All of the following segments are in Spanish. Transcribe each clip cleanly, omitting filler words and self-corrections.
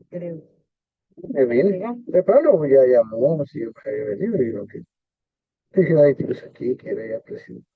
creo. Viene, de pronto ya llamó, si yo para venir, y lo que dije, ay, tíos, aquí, que era ya presidente.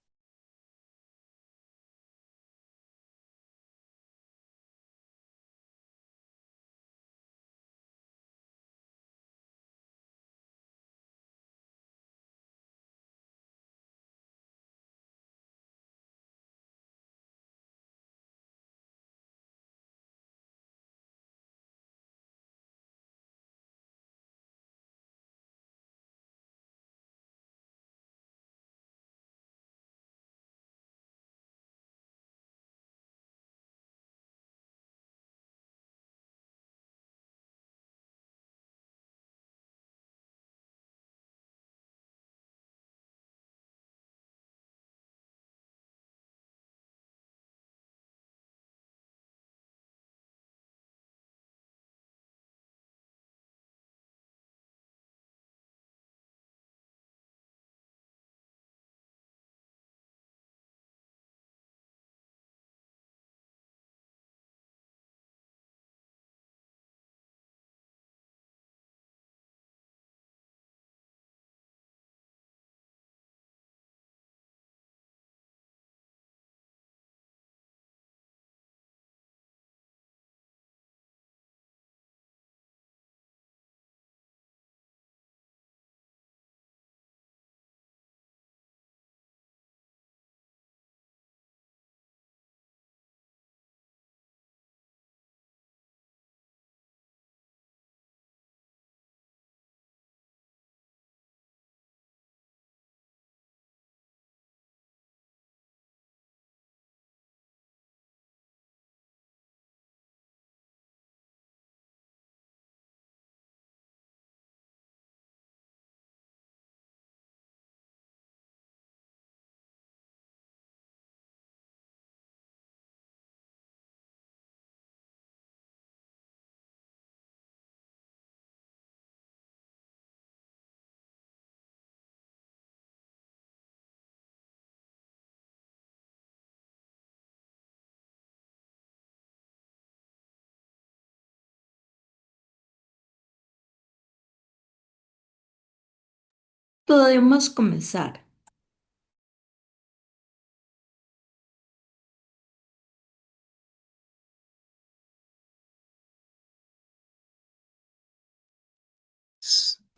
Podemos comenzar.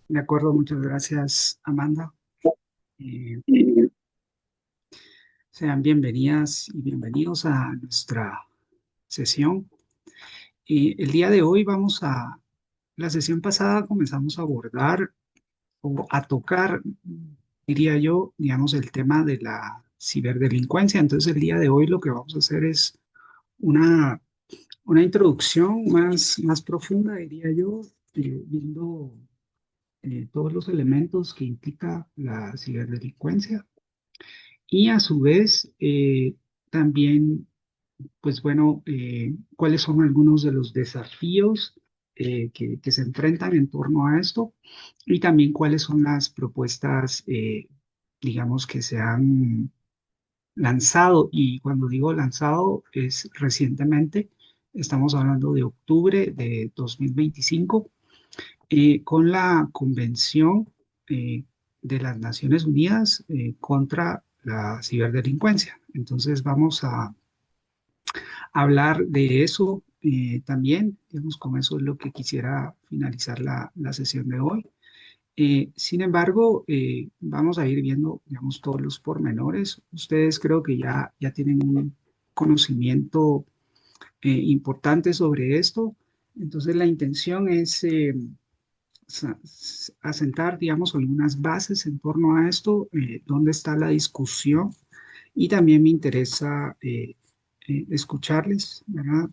De acuerdo, muchas gracias, Amanda. Eh, Sean bienvenidas y bienvenidos a nuestra sesión. El día de hoy la sesión pasada comenzamos a abordar o a tocar, diría yo, digamos, el tema de la ciberdelincuencia. Entonces, el día de hoy lo que vamos a hacer es una, una introducción más profunda, diría yo, viendo todos los elementos que implica la ciberdelincuencia. Y a su vez, también, pues bueno, cuáles son algunos de los desafíos que se enfrentan en torno a esto y también cuáles son las propuestas, digamos, que se han lanzado. Y cuando digo lanzado es recientemente, estamos hablando de octubre de 2025, con la Convención eh, de las Naciones Unidas contra la ciberdelincuencia. Entonces vamos a hablar de eso también, digamos, con eso es lo que quisiera finalizar la sesión de hoy. Sin embargo, vamos a ir viendo, digamos, todos los pormenores. Ustedes creo que ya tienen un conocimiento importante sobre esto. Entonces, la intención es asentar, digamos, algunas bases en torno a esto, dónde está la discusión y también me interesa escucharles, ¿verdad?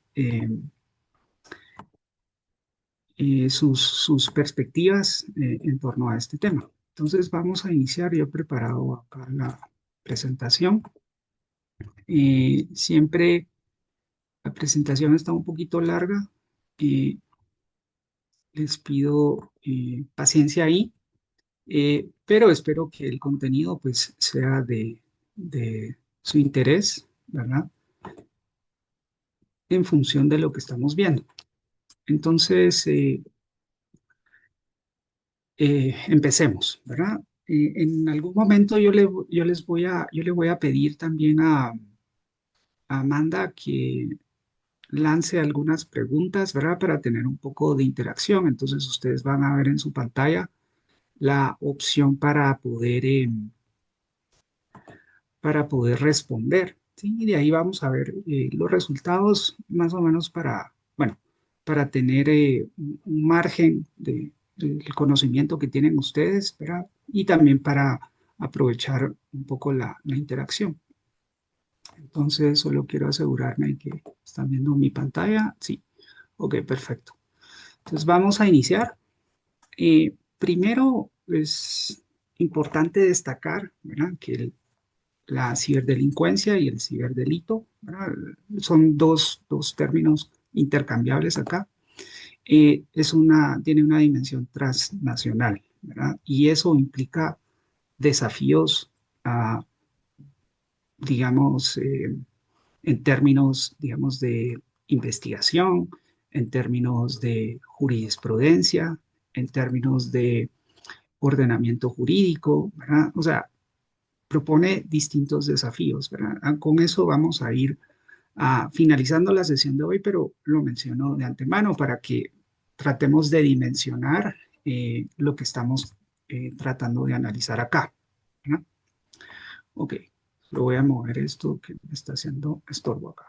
Sus perspectivas en torno a este tema. Entonces vamos a iniciar. Yo he preparado acá la presentación. Siempre la presentación está un poquito larga. eh, Les pido paciencia ahí. Pero espero que el contenido pues sea de su interés, ¿verdad? En función de lo que estamos viendo. Entonces, empecemos, ¿verdad? En algún momento yo le voy a pedir también a Amanda que lance algunas preguntas, ¿verdad? Para tener un poco de interacción. Entonces, ustedes van a ver en su pantalla la opción para poder responder, ¿sí? Y de ahí vamos a ver los resultados más o menos bueno, para tener un margen del conocimiento que tienen ustedes, ¿verdad? Y también para aprovechar un poco la interacción. Entonces, solo quiero asegurarme que están viendo mi pantalla. Sí, ok, perfecto. Entonces, vamos a iniciar. Primero, es importante destacar, ¿verdad? Que la ciberdelincuencia y el ciberdelito, ¿verdad? Son dos términos intercambiables acá. Tiene una dimensión transnacional, ¿verdad? Y eso implica desafíos, ah, digamos, en términos, digamos, de investigación, en términos de jurisprudencia, en términos de ordenamiento jurídico, ¿verdad? O sea, propone distintos desafíos, ¿verdad? Con eso vamos a ir finalizando la sesión de hoy, pero lo menciono de antemano para que tratemos de dimensionar lo que estamos tratando de analizar acá, ¿verdad? Ok, lo voy a mover esto que me está haciendo estorbo acá.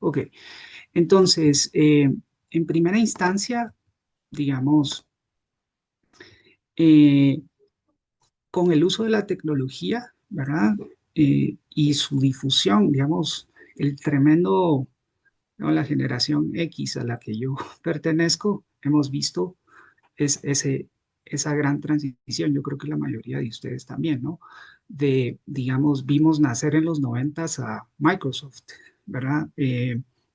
Ok, entonces, en primera instancia, digamos, eh, con el uso de la tecnología, ¿verdad? Y su difusión, digamos, el tremendo, ¿no? La generación X a la que yo pertenezco, hemos visto esa gran transición, yo creo que la mayoría de ustedes también, ¿no? Digamos, vimos nacer en los noventas a Microsoft, ¿verdad?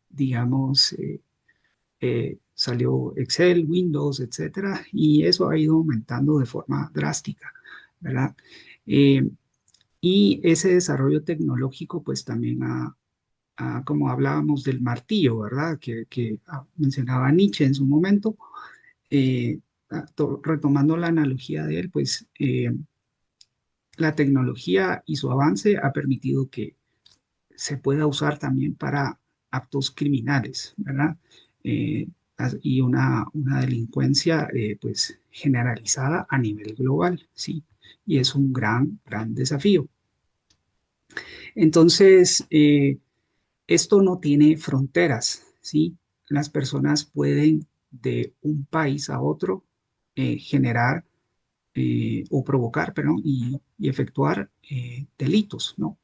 Digamos, salió Excel, Windows, etcétera, y eso ha ido aumentando de forma drástica, ¿verdad? Eh, y ese desarrollo tecnológico, pues también como hablábamos del martillo, ¿verdad? Que mencionaba Nietzsche en su momento, eh, retomando la analogía de él, pues la tecnología y su avance ha permitido que se pueda usar también para actos criminales, ¿verdad? Eh, y una delincuencia pues generalizada a nivel global, ¿sí? Y es un gran desafío. Entonces, esto no tiene fronteras, ¿sí? Las personas pueden de un país a otro generar o provocar, perdón, y efectuar delitos, ¿no?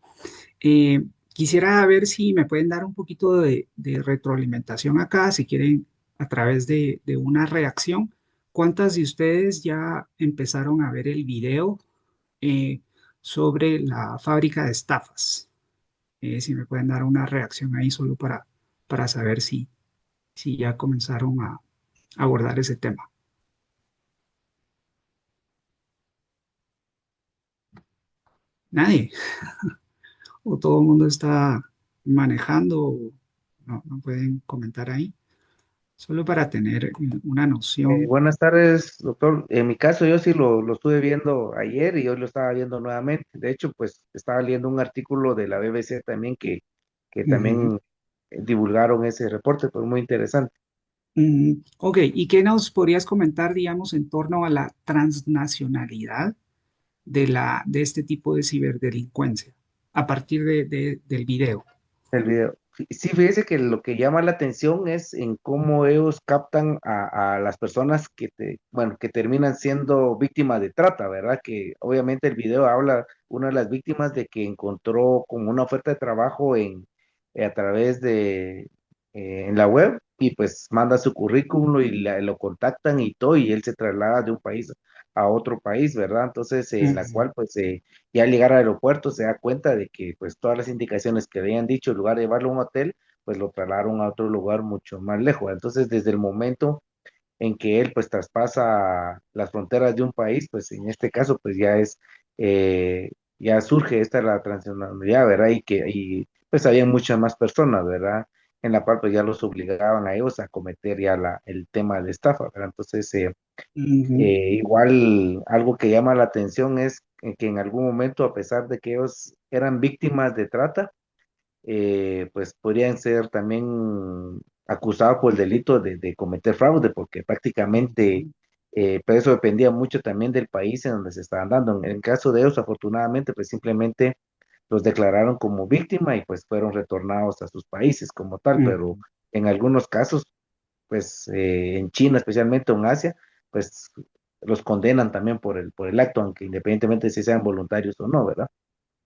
Quisiera ver si me pueden dar un poquito de retroalimentación acá, si quieren, a través de una reacción. ¿Cuántas de ustedes ya empezaron a ver el video eh, sobre la fábrica de estafas? Si me pueden dar una reacción ahí solo para saber si ya comenzaron a abordar ese tema. Nadie. O todo el mundo está manejando, no pueden comentar ahí, solo para tener una noción. Buenas tardes, doctor. En mi caso, yo sí lo estuve viendo ayer y hoy lo estaba viendo nuevamente. De hecho, pues estaba leyendo un artículo de la BBC también que Ujú. también divulgaron ese reporte, pues muy interesante. Ok, ¿y qué nos podrías comentar, digamos, en torno a la transnacionalidad de este tipo de ciberdelincuencia a partir del video? El video. Sí, fíjese que lo que llama la atención es en cómo ellos captan a las personas bueno, que terminan siendo víctimas de trata, ¿verdad? Que obviamente el video habla una de las víctimas de que encontró como una oferta de trabajo a través en la web y pues manda su currículum y lo contactan y todo y él se traslada de un país a otro país, ¿verdad? Entonces, en la Ujú. cual pues y al llegar al aeropuerto se da cuenta de que pues todas las indicaciones que habían dicho, en lugar de llevarlo a un hotel, pues lo trasladaron a otro lugar mucho más lejos. Entonces, desde el momento en que él pues traspasa las fronteras de un país, pues en este caso pues ya surge esta la transnacionalidad, ¿verdad? Y pues había muchas más personas, ¿verdad? en la cual pues ya los obligaban a ellos a cometer ya el tema de estafa, ¿verdad? Entonces, Ujú, igual algo que llama la atención es que en algún momento, a pesar de que ellos eran víctimas de trata, pues podrían ser también acusados por el delito de cometer fraude, porque prácticamente ujú, pues eso dependía mucho también del país en donde se estaban dando. En el caso de ellos, afortunadamente, pues simplemente los declararon como víctima y pues fueron retornados a sus países como tal, pero ujú, en algunos casos, pues en China especialmente o en Asia, pues los condenan también por el acto, aunque independientemente de si sean voluntarios o no, ¿verdad?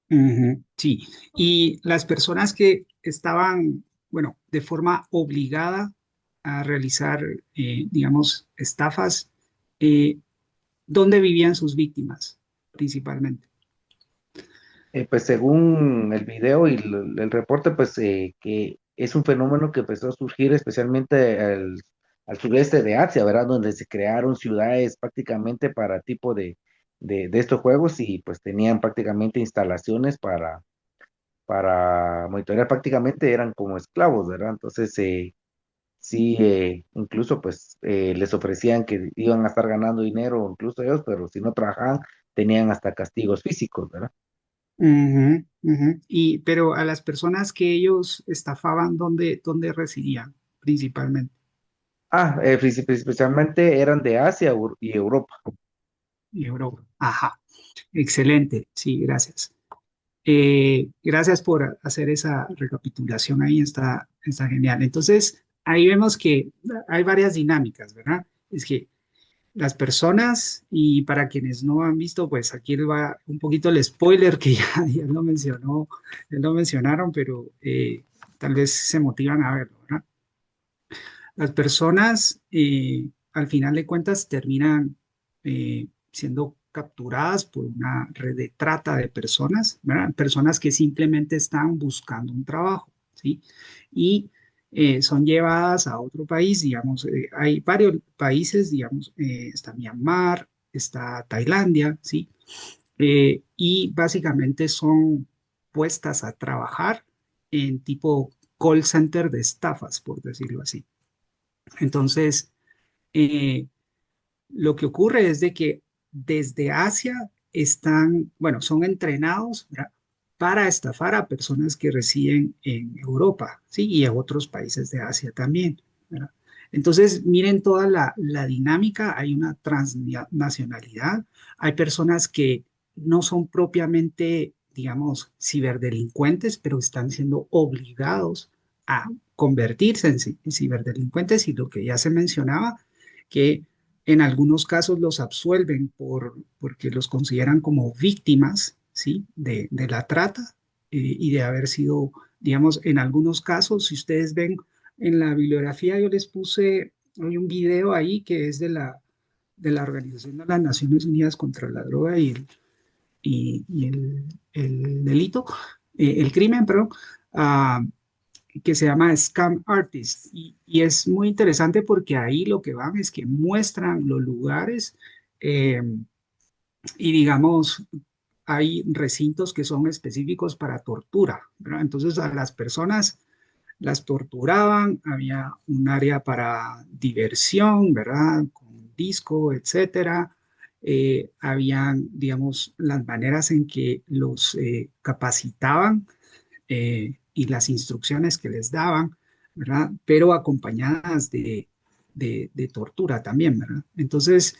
ujú. Sí, y las personas que estaban, bueno, de forma obligada a realizar, digamos, estafas, eh, ¿dónde vivían sus víctimas principalmente? Pues según el video y el reporte, pues que es un fenómeno que empezó a surgir especialmente al sureste de Asia, ¿verdad? Donde se crearon ciudades prácticamente para tipo de estos juegos y pues tenían prácticamente instalaciones para monitorear, prácticamente eran como esclavos, ¿verdad? Entonces, sí, incluso pues les ofrecían que iban a estar ganando dinero, incluso ellos, pero si no trabajaban, tenían hasta castigos físicos, ¿verdad? Ujú, ujú. Y, pero a las personas que ellos estafaban, ¿dónde residían principalmente? Especialmente eran de Asia y Europa. Y Europa. Ajá, excelente. Sí, gracias. Gracias por hacer esa recapitulación ahí, está genial. Entonces, ahí vemos que hay varias dinámicas, ¿verdad? Es que las personas, y para quienes no han visto, pues aquí les va un poquito el spoiler que ya lo mencionó, ya lo mencionaron, pero tal vez se motivan a verlo, ¿verdad? Las personas, al final de cuentas, terminan siendo capturadas por una red de trata de personas, ¿verdad? Personas que simplemente están buscando un trabajo, ¿sí? Y son llevadas a otro país, digamos, hay varios países, digamos, está Myanmar, está Tailandia, ¿sí? Y básicamente son puestas a trabajar en tipo call center de estafas, por decirlo así. Entonces, eh, lo que ocurre es de que desde Asia están, bueno, son entrenados, ¿verdad? Para estafar a personas que residen en Europa, ¿sí? Y en otros países de Asia también, ¿verdad? Entonces, miren toda la dinámica, hay una transnacionalidad, hay personas que no son propiamente, digamos, ciberdelincuentes, pero están siendo obligados a convertirse en ciberdelincuentes y lo que ya se mencionaba, que en algunos casos los absuelven porque los consideran como víctimas, ¿sí? De la trata y de haber sido, digamos, en algunos casos, si ustedes ven en la bibliografía, yo les puse, hay un video ahí que es de la Organización de las Naciones Unidas contra la Droga y el delito, el crimen, perdón, ah, que se llama Scam Artist y es muy interesante porque ahí lo que van es que muestran los lugares eh, y digamos hay recintos que son específicos para tortura, ¿verdad? Entonces a las personas las torturaban, había un área para diversión, ¿verdad? Con disco, etcétera. Habían, digamos, las maneras en que los capacitaban y las instrucciones que les daban, ¿verdad? Pero acompañadas de tortura también, ¿verdad? Entonces,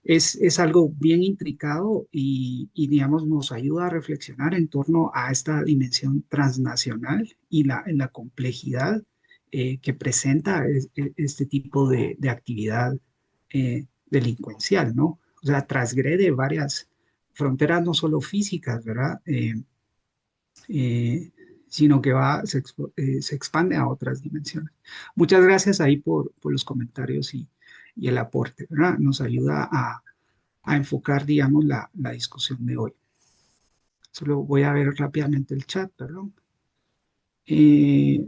es algo bien intricado y, digamos, nos ayuda a reflexionar en torno a esta dimensión transnacional y la complejidad que presenta este tipo de actividad delincuencial, ¿no? O sea, transgrede varias fronteras, no solo físicas, ¿verdad? Eh, sino que se expande a otras dimensiones. Muchas gracias ahí por los comentarios y el aporte, ¿verdad? Nos ayuda a enfocar, digamos, la discusión de hoy. Solo voy a ver rápidamente el chat, perdón.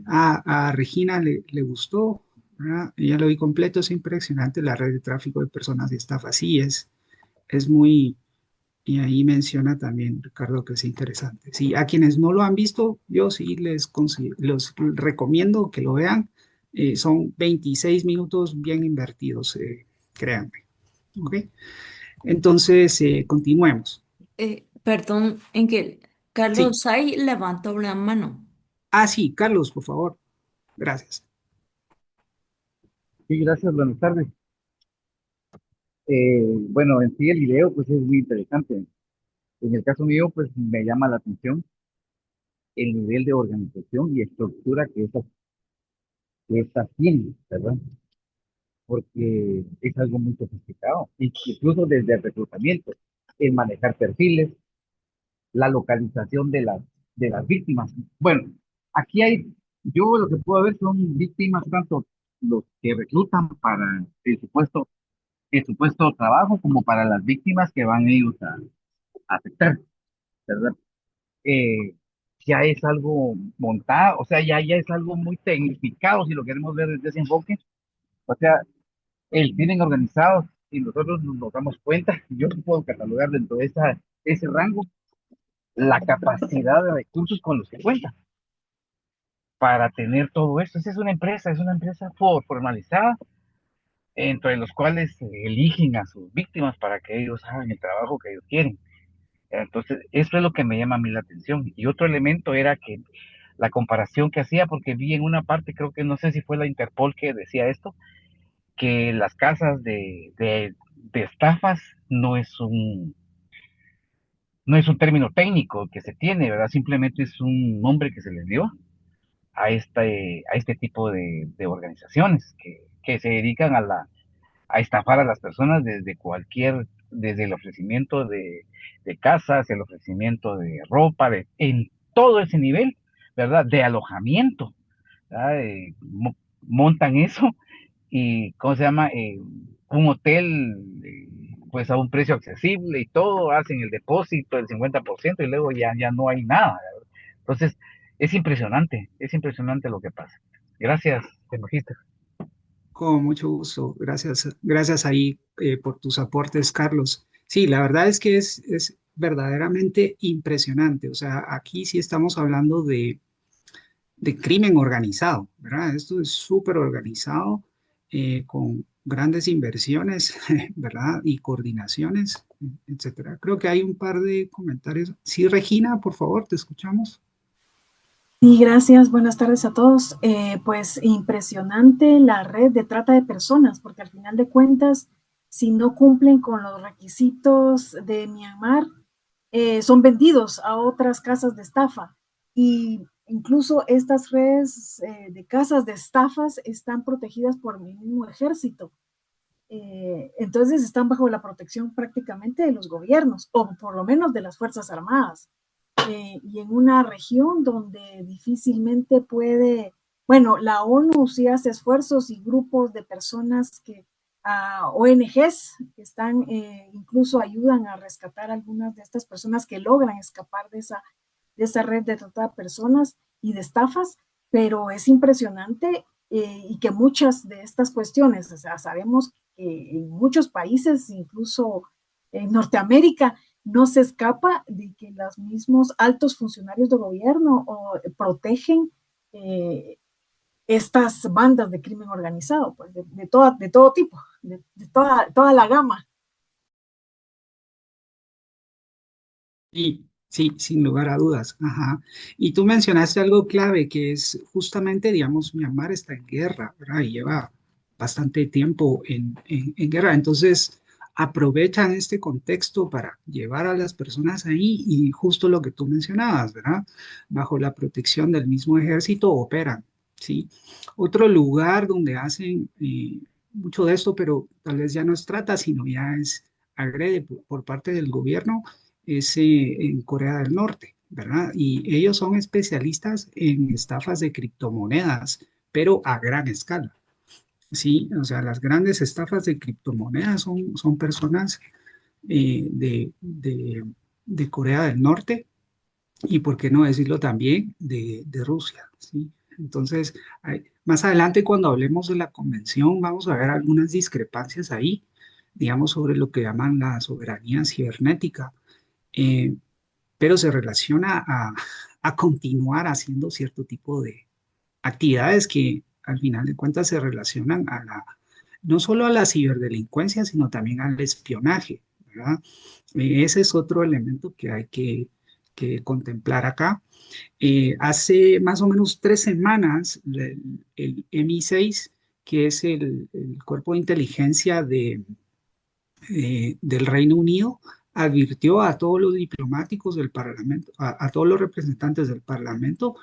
A Regina le gustó, ¿verdad? Ya lo vi completo, es impresionante la red de tráfico de personas y estafa. Sí, es muy, Y ahí menciona también, Ricardo, que es interesante. Sí, a quienes no lo han visto, yo sí los recomiendo que lo vean. Son 26 minutos bien invertidos, créanme. ¿Ok? Entonces, continuemos. Perdón, en que Sí. Carlos ahí levantó la mano. Ah, sí, Carlos, por favor. Gracias. Sí, gracias, buenas tardes. Bueno, en sí el video pues es muy interesante. En el caso mío pues me llama la atención el nivel de organización y estructura que esta tiene, ¿verdad? Porque es algo muy sofisticado, incluso desde el reclutamiento, el manejar perfiles, la localización de las víctimas. Bueno, aquí yo lo que puedo ver son víctimas tanto los que reclutan para el supuesto trabajo como para las víctimas que van ellos a afectar, ¿verdad? Eh, ya es algo montado, o sea, ya es algo muy tecnificado si lo queremos ver desde ese enfoque. O sea, el tienen organizados y nosotros nos damos cuenta, yo puedo catalogar dentro de ese rango la capacidad de recursos con los que cuentan para tener todo esto. Esa es una empresa formalizada, entre los cuales eligen a sus víctimas para que ellos hagan el trabajo que ellos quieren. Entonces, eso es lo que me llama a mí la atención. Y otro elemento era que la comparación que hacía, porque vi en una parte, creo que no sé si fue la Interpol que decía esto, que las casas de estafas no es un término técnico que se tiene, ¿verdad? Simplemente es un nombre que se les dio a este tipo de organizaciones que se dedican a estafar a las personas desde el ofrecimiento de casas, el ofrecimiento de ropa, en todo ese nivel, ¿verdad? De alojamiento, ¿verdad? Montan eso y, ¿cómo se llama? Un hotel, pues a un precio accesible y todo, hacen el depósito del 50% y luego ya no hay nada, ¿verdad? Entonces, es impresionante lo que pasa. Gracias, te Magíster. Con mucho gusto. Gracias, gracias ahí por tus aportes, Carlos. Sí, la verdad es que es verdaderamente impresionante. O sea, aquí sí estamos hablando de crimen organizado, ¿verdad? Esto es súper organizado, con grandes inversiones, ¿verdad? Y coordinaciones, etcétera. Creo que hay un par de comentarios. Sí, Regina, por favor, te escuchamos. Sí, gracias. Buenas tardes a todos. Pues impresionante la red de trata de personas, porque al final de cuentas, si no cumplen con los requisitos de Myanmar, son vendidos a otras casas de estafa. Y incluso estas redes de casas de estafas están protegidas por el mismo ejército. Entonces están bajo la protección prácticamente de los gobiernos, o por lo menos de las Fuerzas Armadas, y en una región donde difícilmente puede, bueno, la ONU sí hace esfuerzos y grupos de personas ONGs que están, incluso ayudan a rescatar a algunas de estas personas que logran escapar de esa red de trata de personas y de estafas, pero es impresionante, y que muchas de estas cuestiones, o sea, sabemos que en muchos países, incluso en Norteamérica, no se escapa de que los mismos altos funcionarios de gobierno protegen estas bandas de crimen organizado, pues de todo tipo, de toda la gama. Sí, sí, sin lugar a dudas. Ajá. Y tú mencionaste algo clave que es justamente, digamos, Myanmar está en guerra, ¿verdad? Y lleva bastante tiempo en guerra. Entonces, aprovechan este contexto para llevar a las personas ahí y justo lo que tú mencionabas, ¿verdad? Bajo la protección del mismo ejército operan, ¿sí? Otro lugar donde hacen mucho de esto, pero tal vez ya no es trata, sino ya es agrede por parte del gobierno es en Corea del Norte, ¿verdad? Y ellos son especialistas en estafas de criptomonedas, pero a gran escala, ¿sí? O sea, las grandes estafas de criptomonedas son personas de Corea del Norte y, por qué no decirlo también, de Rusia, ¿sí? Entonces, más adelante cuando hablemos de la convención, vamos a ver algunas discrepancias ahí, digamos, sobre lo que llaman la soberanía cibernética eh, pero se relaciona a continuar haciendo cierto tipo de actividades que al final de cuentas se relacionan no solo a la ciberdelincuencia, sino también al espionaje, ¿verdad? Ese es otro elemento que hay que contemplar acá. Hace más o menos 3 semanas, el MI6, que es el cuerpo de inteligencia del Reino Unido, advirtió a todos los diplomáticos del Parlamento, a todos los representantes del Parlamento,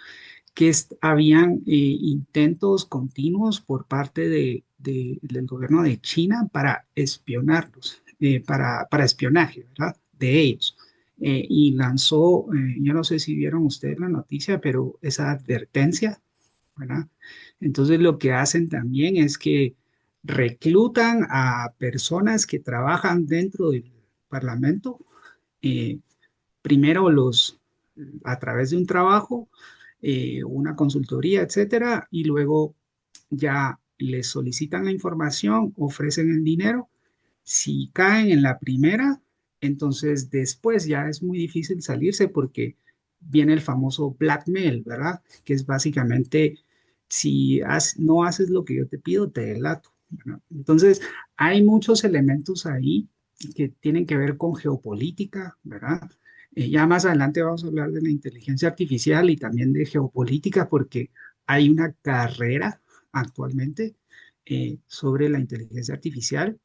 que habían intentos continuos por parte del gobierno de China para espionarlos, para espionaje, ¿verdad? De ellos. Y lanzó, yo no sé si vieron ustedes la noticia, pero esa advertencia, ¿verdad? Entonces lo que hacen también es que reclutan a personas que trabajan dentro del Parlamento, eh, primero a través de un trabajo, una consultoría, etcétera, y luego ya les solicitan la información, ofrecen el dinero. Si caen en la primera, entonces después ya es muy difícil salirse porque viene el famoso blackmail, ¿verdad? Que es básicamente, si no haces lo que yo te pido, te delato, ¿verdad? Entonces, hay muchos elementos ahí que tienen que ver con geopolítica, ¿verdad? Ya más adelante vamos a hablar de la inteligencia artificial y también de geopolítica porque hay una carrera actualmente sobre la inteligencia artificial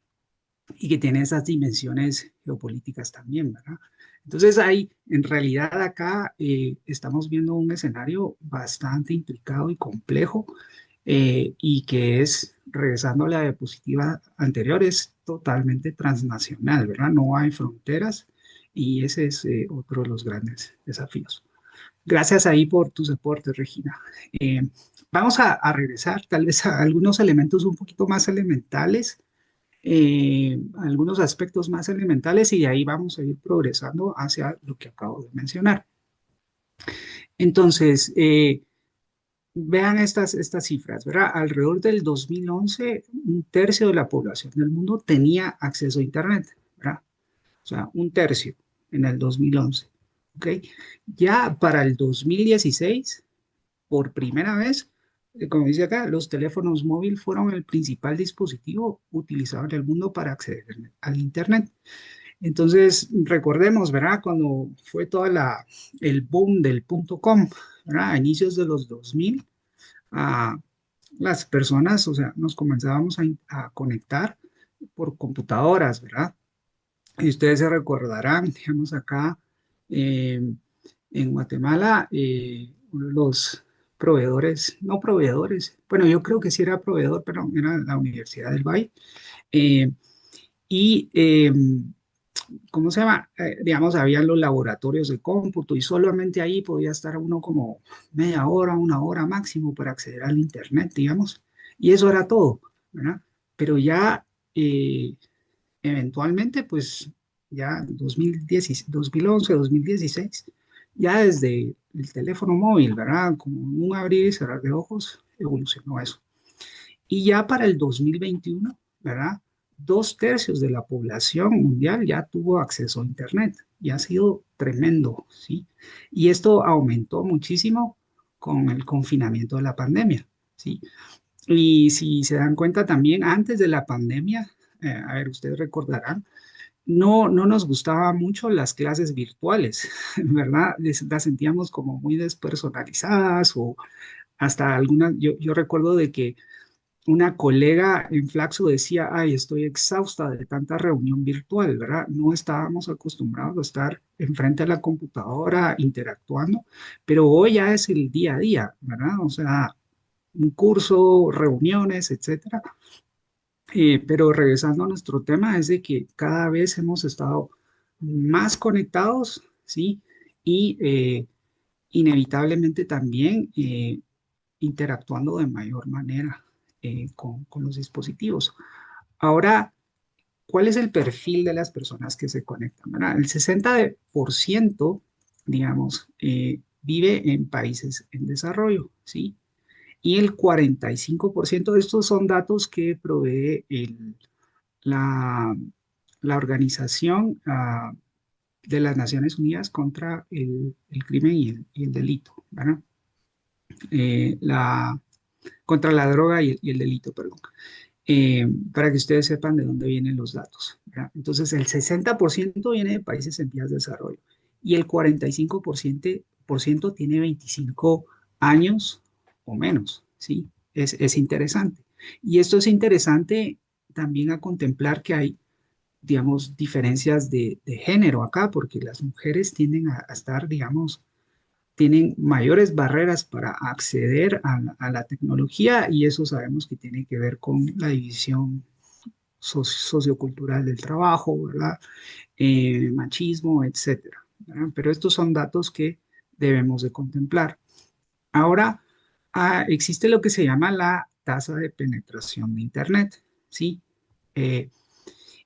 y que tiene esas dimensiones geopolíticas también, ¿verdad? Entonces ahí, en realidad acá estamos viendo un escenario bastante intricado y complejo y que es, regresando a la diapositiva anterior, es totalmente transnacional, ¿verdad? No hay fronteras y ese es otro de los grandes desafíos. Gracias ahí por tus aportes, Regina. Eh, Vamos a regresar tal vez a algunos elementos un poquito más elementales, algunos aspectos más elementales y de ahí vamos a ir progresando hacia lo que acabo de mencionar. Entonces, vean estas cifras, ¿verdad? Alrededor del 2011, un tercio de la población del mundo tenía acceso a Internet, ¿verdad? O sea, un tercio en el 2011, ¿ok? Ya para el 2016, por primera vez, como dice acá, los teléfonos móviles fueron el principal dispositivo utilizado en el mundo para acceder al Internet. Entonces, recordemos, ¿verdad? Cuando fue el boom del punto com, ¿verdad? A inicios de los 2000, a las personas, o sea, nos comenzábamos a conectar por computadoras, ¿verdad? Y ustedes se recordarán, digamos acá eh, en Guatemala, uno de los proveedores, no proveedores, bueno, yo creo que sí era proveedor, pero era la Universidad del Valle. eh, y ¿Cómo se llama? Digamos, había los laboratorios de cómputo y solamente ahí podía estar uno como media hora, una hora máximo para acceder al Internet, digamos. Y eso era todo, ¿verdad? Pero ya eventualmente, pues ya 2011, 2016, ya desde el teléfono móvil, ¿verdad? Como un abrir y cerrar de ojos, evolucionó eso. Y ya para el 2021, ¿verdad? 2/3 de la población mundial ya tuvo acceso a Internet y ha sido tremendo, ¿sí? Y esto aumentó muchísimo con el confinamiento de la pandemia, ¿sí? Y si se dan cuenta también, antes de la pandemia, a ver, ustedes recordarán, no nos gustaban mucho las clases virtuales, ¿verdad? Las sentíamos como muy despersonalizadas o hasta algunas, yo recuerdo de que una colega en Flaxo decía, ay, estoy exhausta de tanta reunión virtual, ¿verdad? No estábamos acostumbrados a estar enfrente a la computadora interactuando, pero hoy ya es el día a día, ¿verdad? O sea, un curso, reuniones, etcétera. Pero regresando a nuestro tema, es de que cada vez hemos estado más conectados, ¿sí? Y inevitablemente también interactuando de mayor manera con los dispositivos. Ahora, ¿cuál es el perfil de las personas que se conectan? ¿Verdad? El 60%, digamos, vive en países en desarrollo, ¿sí? Y el 45%, de estos son datos que provee la, la organización de las Naciones Unidas contra el crimen y el delito, ¿verdad? Eh, la, contra la droga y el delito, perdón. Para que ustedes sepan de dónde vienen los datos, ¿verdad? Entonces, el 60% viene de países en vías de desarrollo y el 45% tiene 25 años o menos, ¿sí? Es interesante. Y esto es interesante también a contemplar que hay, digamos, diferencias de género acá, porque las mujeres tienden a estar, digamos, tienen mayores barreras para acceder a la tecnología y eso sabemos que tiene que ver con la división sociocultural del trabajo, ¿verdad? Machismo, etcétera, ¿verdad? Pero estos son datos que debemos de contemplar. Ahora, existe lo que se llama la tasa de penetración de Internet, ¿sí? Eh,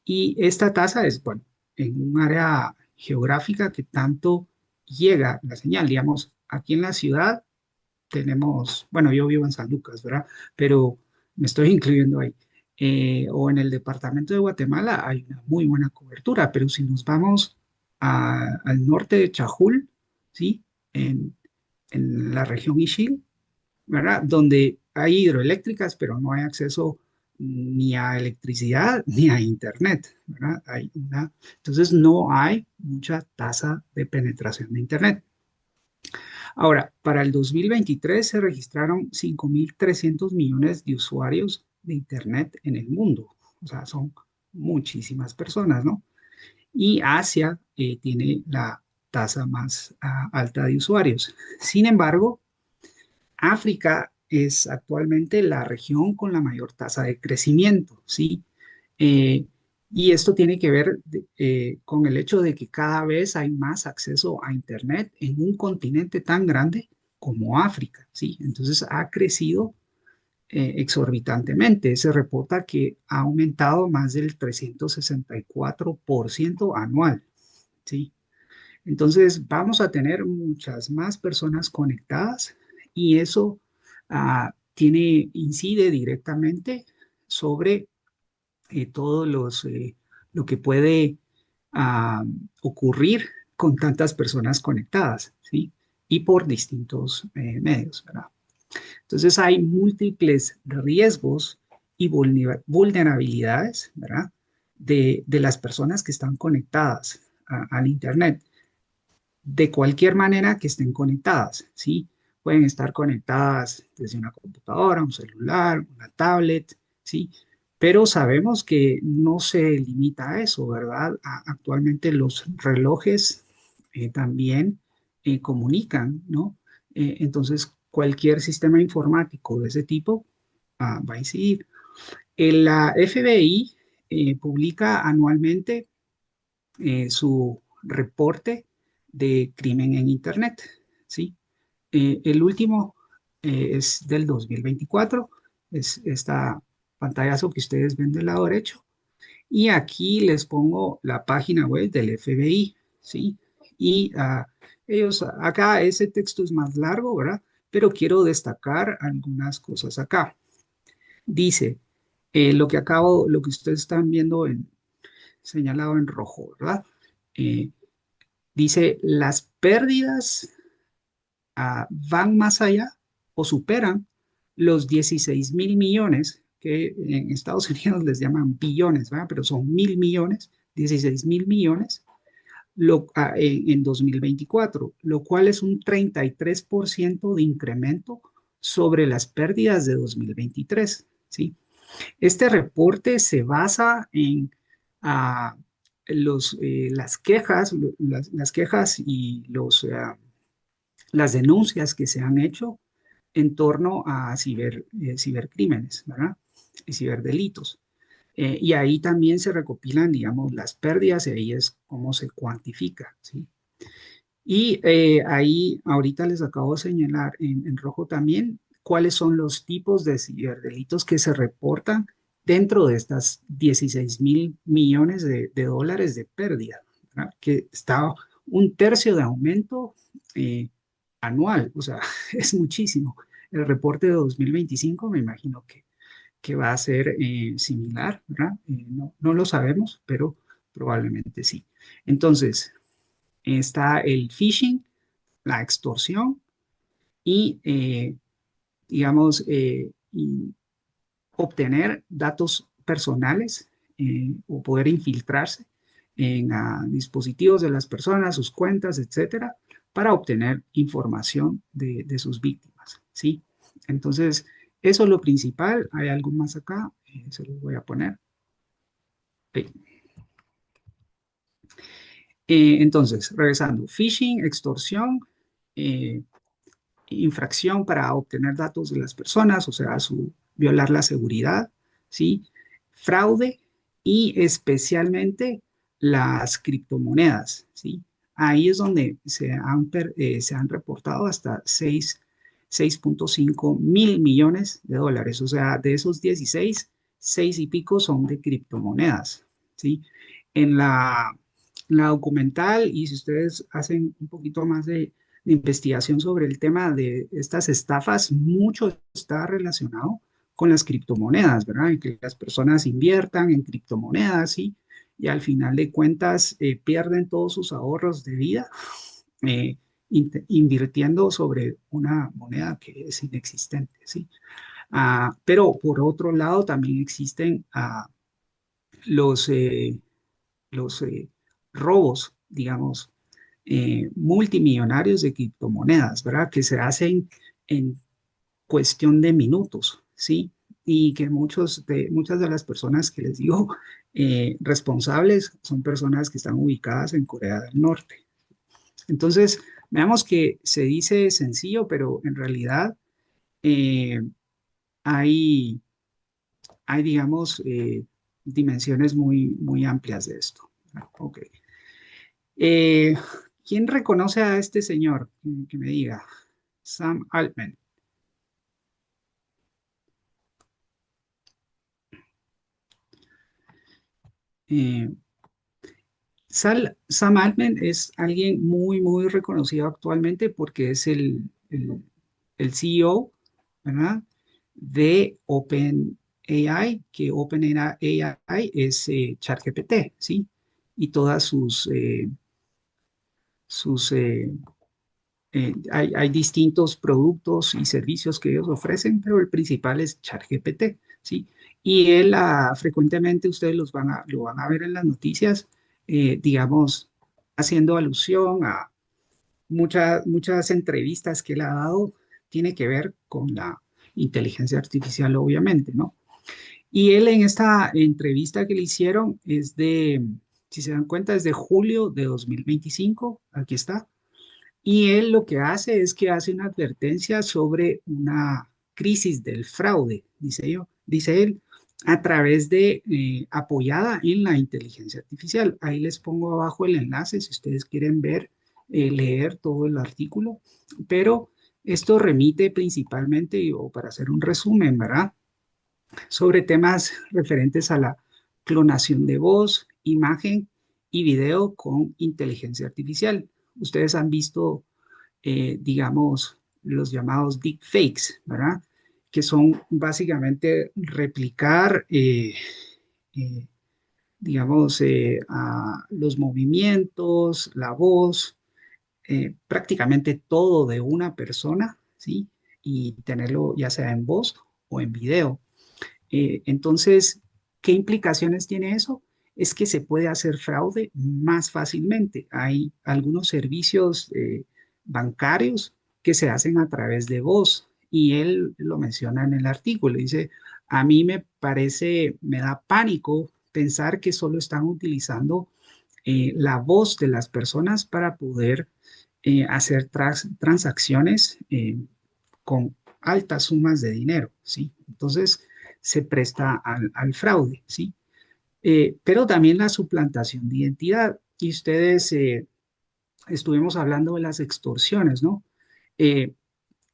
y esta tasa es, bueno, en un área geográfica que tanto llega la señal, digamos, aquí en la ciudad tenemos, bueno, yo vivo en San Lucas, ¿verdad? Pero me estoy incluyendo ahí. O en el departamento de Guatemala hay una muy buena cobertura, pero si nos vamos al norte de Chajul, ¿sí? En, en la región Ixil, ¿verdad? Donde hay hidroeléctricas, pero no hay acceso ni a electricidad ni a internet, ¿verdad? Entonces no hay mucha tasa de penetración de internet. Ahora, para el 2023 se registraron 5.300 millones de usuarios de internet en el mundo. O sea, son muchísimas personas, ¿no? Y Asia tiene la tasa más alta de usuarios. Sin embargo, África es actualmente la región con la mayor tasa de crecimiento, ¿sí? Eh, y esto tiene que ver con el hecho de que cada vez hay más acceso a Internet en un continente tan grande como África, ¿sí? Entonces ha crecido exorbitantemente. Se reporta que ha aumentado más del 364% anual, ¿sí? Entonces, vamos a tener muchas más personas conectadas y eso incide directamente sobre todo lo que puede ah, ocurrir con tantas personas conectadas, ¿sí? Y por distintos medios, ¿verdad? Entonces, hay múltiples riesgos y vulnerabilidades, ¿verdad? De las personas que están conectadas al Internet de cualquier manera que estén conectadas, ¿sí? Pueden estar conectadas desde una computadora, un celular, una tablet, ¿sí? Pero sabemos que no se limita a eso, ¿verdad? Actualmente los relojes también comunican, ¿no? Entonces, cualquier sistema informático de ese tipo va a incidir. La FBI publica anualmente su reporte de crimen en Internet, ¿sí? El último es del 2024, es esta pantallazo que ustedes ven del lado derecho, y aquí les pongo la página web del FBI, ¿sí? Y acá ese texto es más largo, ¿verdad? Pero quiero destacar algunas cosas acá. Dice, lo que ustedes están viendo señalado en rojo, ¿verdad? Eh, Dice, las pérdidas van más allá o superan los 16.000 millones, que en Estados Unidos les llaman billones, ¿verdad? Pero son 1.000 millones, 16.000 millones en 2024, lo cual es un 33% de incremento sobre las pérdidas de 2023, ¿sí? Este reporte se basa en ah, las quejas, las quejas y las denuncias que se han hecho en torno a cibercrímenes, ¿verdad? Y ciberdelitos. Y ahí también se recopilan, digamos, las pérdidas y ahí es cómo se cuantifica, ¿sí? Y ahí ahorita les acabo de señalar en rojo también cuáles son los tipos de ciberdelitos que se reportan dentro de estas 16.000 millones de dólares de pérdida, ¿verdad? Que está un tercio de aumento anual, o sea, es muchísimo. El reporte de 2025 me imagino que va a ser similar, ¿verdad? No lo sabemos, pero probablemente sí. Entonces, Está el phishing, la extorsión y, digamos, y obtener datos personales o poder infiltrarse en dispositivos de las personas, sus cuentas, etcétera, para obtener información de sus víctimas, ¿sí? Entonces, eso es lo principal. Hay algo más acá, se los voy a poner. Sí. Entonces, regresando, phishing, extorsión, eh, infracción para obtener datos de las personas, o sea, violar la seguridad, ¿sí? Fraude y especialmente las criptomonedas, ¿sí? Ahí es donde se han reportado hasta 6.5 mil millones de dólares, o sea, de esos 16, 6 y pico son de criptomonedas, ¿sí? En la documental, y si ustedes hacen un poquito más de investigación sobre el tema de estas estafas, mucho está relacionado con las criptomonedas, ¿verdad? En que las personas inviertan en criptomonedas, ¿sí? Y al final de cuentas pierden todos sus ahorros de vida eh, invirtiendo sobre una moneda que es inexistente, ¿sí? Pero por otro lado también existen los, eh, los robos, digamos, multimillonarios de criptomonedas, ¿verdad? Que se hacen en cuestión de minutos, ¿sí? Y que muchas de las personas que les digo responsables son personas que están ubicadas en Corea del Norte. Entonces, veamos que se dice sencillo, pero en realidad eh, hay, digamos, dimensiones muy amplias de esto. Ok. Eh, ¿Quién reconoce a este señor? Que me diga. Sam Altman. Eh, Sam Altman es alguien muy reconocido actualmente porque es el CEO, ¿verdad? De OpenAI, que OpenAI es ChatGPT, ¿sí? Y todas sus hay distintos productos y servicios que ellos ofrecen, pero el principal es ChatGPT, ¿sí? Y él frecuentemente ustedes lo van a ver en las noticias, digamos, haciendo alusión a muchas entrevistas que él ha dado, tiene que ver con la inteligencia artificial, obviamente, ¿no? Y él en esta entrevista que le hicieron si se dan cuenta, es de julio de 2025, aquí está, y él lo que hace es que hace una advertencia sobre una crisis del fraude, dice él, a través apoyada en la inteligencia artificial. Ahí les pongo abajo el enlace si ustedes quieren leer todo el artículo, pero esto remite principalmente, o para hacer un resumen, ¿verdad? Sobre temas referentes a la clonación de voz, imagen y video con inteligencia artificial. Ustedes han visto digamos, los llamados deepfakes, ¿verdad? Que son básicamente replicar, eh, digamos, los movimientos, la voz, prácticamente todo de una persona, ¿sí? Y tenerlo ya sea en voz o en video. Entonces, ¿qué implicaciones tiene eso? Es que se puede hacer fraude más fácilmente. Hay algunos servicios bancarios que se hacen a través de voz y él lo menciona en el artículo. Dice, a mí me da pánico pensar que solo están utilizando la voz de las personas para poder hacer transacciones con altas sumas de dinero, ¿sí? Entonces se presta al fraude, ¿sí? Pero también la suplantación de identidad. Y ustedes estuvimos hablando de las extorsiones, ¿no? Eh,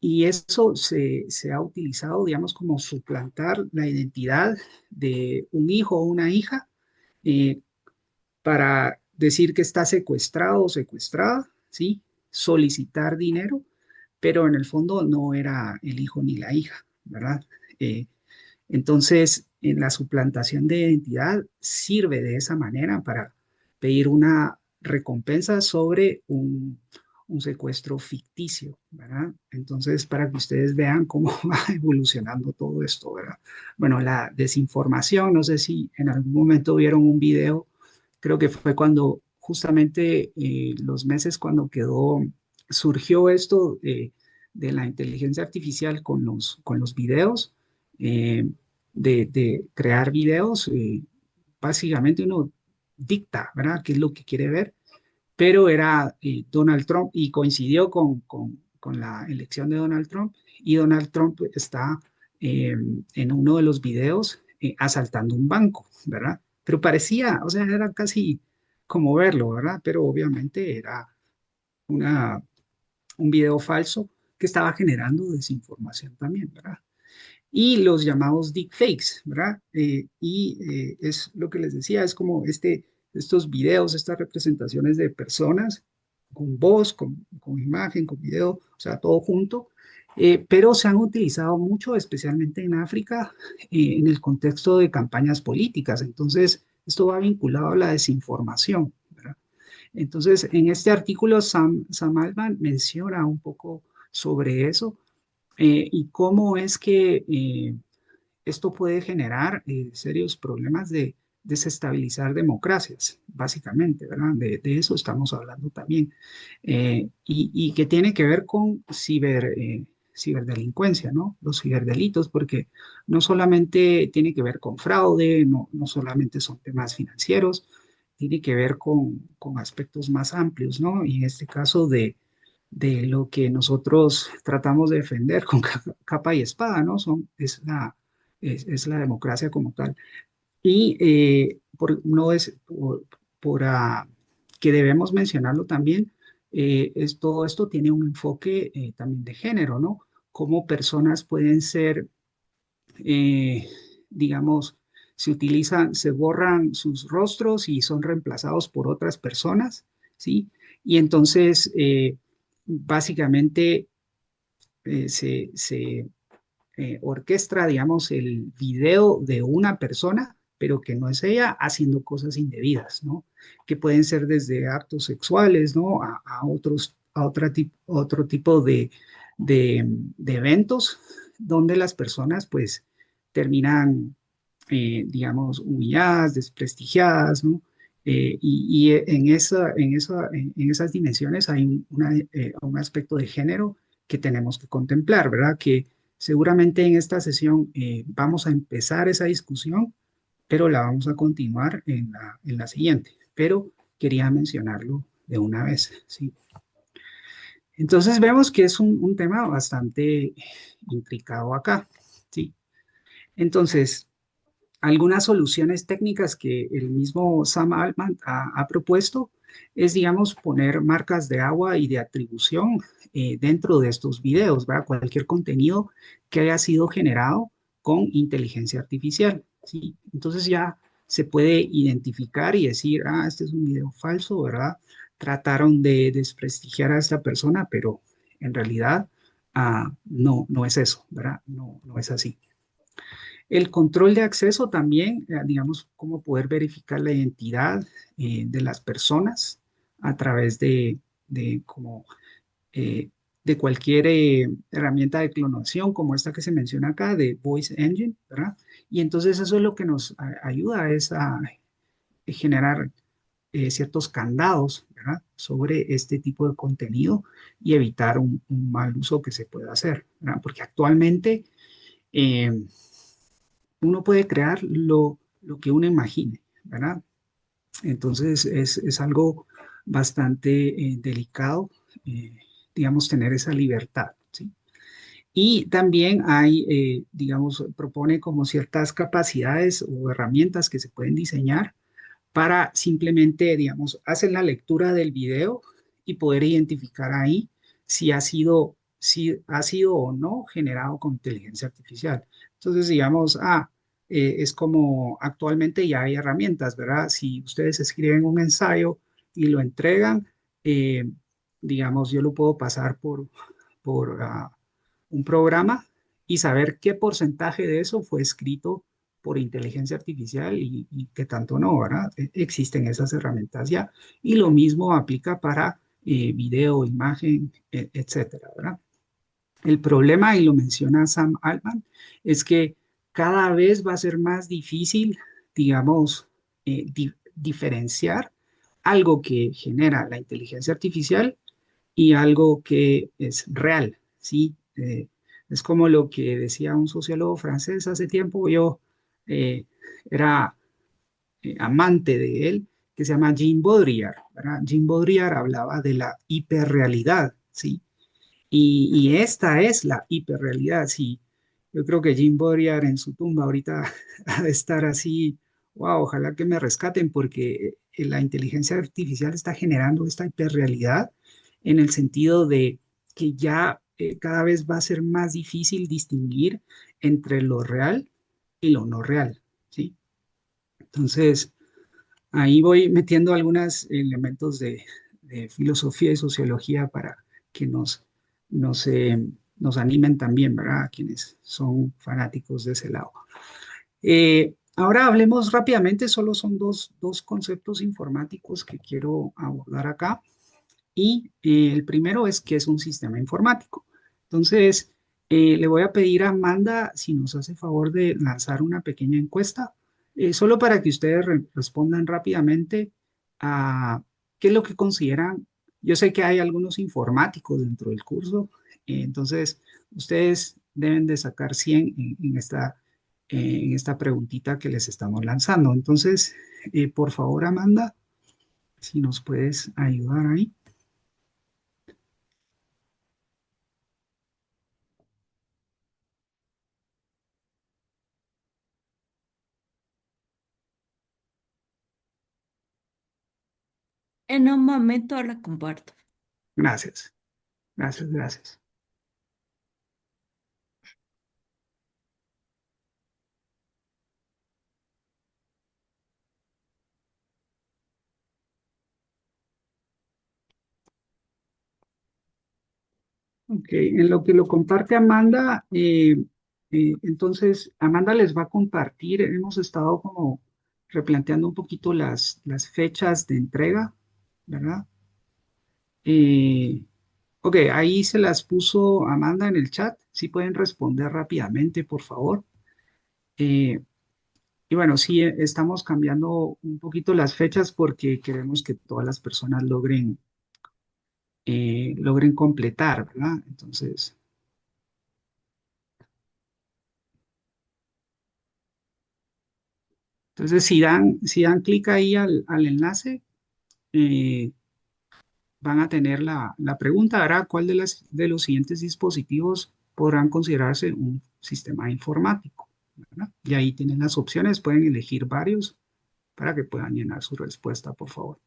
y eso se ha utilizado, digamos, como suplantar la identidad de un hijo o una hija eh, para decir que está secuestrado o secuestrada, ¿sí? Solicitar dinero, pero en el fondo no era el hijo ni la hija, ¿verdad? Eh, entonces, en la suplantación de identidad sirve de esa manera para pedir una recompensas sobre un secuestro ficticio, ¿verdad? Entonces, para que ustedes vean cómo va evolucionando todo esto, ¿verdad? Bueno, la desinformación, no sé si en algún momento vieron un video, creo que fue cuando justamente los meses cuando surgió esto de la inteligencia artificial con los videos, eh, de crear videos, básicamente uno dicta, ¿verdad? ¿Qué es lo que quiere ver? Pero era Donald Trump y coincidió con la elección de Donald Trump y Donald Trump está en uno de los videos asaltando un banco, ¿verdad? Pero parecía, o sea, era casi como verlo, ¿verdad? Pero obviamente era una, un video falso que estaba generando desinformación también, ¿verdad? Y los llamados deepfakes, ¿verdad? Es lo que les decía, es como estos videos, estas representaciones de personas con voz, con imagen, con video, o sea, todo junto, pero se han utilizado mucho, especialmente en África, en el contexto de campañas políticas. Entonces, esto va vinculado a la desinformación, ¿verdad? Entonces, en este artículo, Sam Altman menciona un poco sobre eso y cómo es que esto puede generar serios problemas de desestabilizar democracias, básicamente, ¿verdad? De eso estamos hablando también. Y que tiene que ver con ciberdelincuencia, ¿no? Los ciberdelitos, porque no solamente tiene que ver con fraude, no solamente son temas financieros, tiene que ver con aspectos más amplios, ¿no? Y en este caso de lo que nosotros tratamos de defender con capa y espada, ¿no? Es la democracia como tal. Y no es que debemos mencionarlo también, todo esto tiene un enfoque también de género, ¿no? Cómo personas pueden ser, eh, digamos, se borran sus rostros y son reemplazados por otras personas, ¿sí? Y entonces, básicamente, se orquestra, digamos, el video de una persona, pero que no es ella, haciendo cosas indebidas, ¿no? Que pueden ser desde actos sexuales, ¿no? Otro tipo de eventos donde las personas, pues, terminan, digamos, humilladas, desprestigiadas, ¿no? En esas dimensiones hay un aspecto de género que tenemos que contemplar, ¿verdad? Que seguramente en esta sesión vamos a empezar esa discusión, pero la vamos a continuar en la siguiente. Pero quería mencionarlo de una vez, ¿sí? Entonces vemos que es un tema bastante intricado acá, ¿sí? Entonces, algunas soluciones técnicas que el mismo Sam Altman ha propuesto es, digamos, poner marcas de agua y de atribución dentro de estos videos, ¿verdad? Cualquier contenido que haya sido generado con inteligencia artificial, ¿sí? Entonces ya se puede identificar y decir, ah, este es un video falso, ¿verdad? Trataron de desprestigiar a esta persona, pero en realidad no es eso, ¿verdad? No es así. El control de acceso también, digamos, cómo poder verificar la identidad de las personas a través de como, eh, de cualquier herramienta de clonación como esta que se menciona acá, de Voice Engine, ¿verdad? Y entonces eso es lo que nos ayuda es a generar ciertos candados, ¿verdad? Sobre este tipo de contenido y evitar un mal uso que se pueda hacer, ¿verdad? Porque actualmente eh, uno puede crear lo que uno imagine, ¿verdad? Entonces es algo bastante delicado, eh, digamos, tener esa libertad, ¿sí? Y también digamos, propone como ciertas capacidades o herramientas que se pueden diseñar para simplemente, digamos, hacer la lectura del video y poder identificar ahí si ha sido o no generado con inteligencia artificial. Entonces, digamos, es como actualmente ya hay herramientas, ¿verdad? Si ustedes escriben un ensayo y lo entregan, eh, digamos, yo lo puedo pasar por un programa y saber qué porcentaje de eso fue escrito por inteligencia artificial y qué tanto no, ¿verdad? Existen esas herramientas ya. Y lo mismo aplica para video, imagen, etcétera, ¿verdad? El problema, y lo menciona Sam Altman, es que cada vez va a ser más difícil, digamos, diferenciar algo que genera la inteligencia artificial y algo que es real, ¿sí? Es como lo que decía un sociólogo francés hace tiempo, yo eh, era amante de él, que se llama Jean Baudrillard, ¿verdad? Jean Baudrillard hablaba de la hiperrealidad, ¿sí? Y esta es la hiperrealidad, sí. Yo creo que Jim Boyar en su tumba ahorita ha de estar así, wow, ojalá que me rescaten porque la inteligencia artificial está generando esta hiperrealidad en el sentido de que ya cada vez va a ser más difícil distinguir entre lo real y lo no real, ¿sí? Entonces, ahí voy metiendo algunos elementos de filosofía y sociología para que nos, eh, nos animen también, ¿verdad? A quienes son fanáticos de ese lado. Ahora hablemos rápidamente, solo son dos conceptos informáticos que quiero abordar acá. Y el primero es que es un sistema informático. Entonces, le voy a pedir a Amanda si nos hace favor de lanzar una pequeña encuesta, solo para que ustedes respondan rápidamente a qué es lo que consideran. Yo sé que hay algunos informáticos dentro del curso, entonces ustedes deben de sacar 100 en esta preguntita que les estamos lanzando. Entonces, por favor, Amanda, si nos puedes ayudar ahí. En un momento la comparto. Gracias. Gracias, gracias. Ok, en lo que lo comparte Amanda, entonces Amanda les va a compartir, hemos estado como replanteando un poquito las fechas de entrega, ¿verdad? Eh, ok, ahí se las puso Amanda en el chat, si pueden responder rápidamente, por favor. Eh, y bueno, sí, estamos cambiando un poquito las fechas porque queremos que todas las personas logren completar, ¿verdad? Entonces, si dan clic ahí al enlace, eh, van a tener la pregunta, ¿verdad? ¿Cuál de los siguientes dispositivos podrán considerarse un sistema informático? ¿Verdad? Y ahí tienen las opciones, pueden elegir varios para que puedan llenar su respuesta, por favor.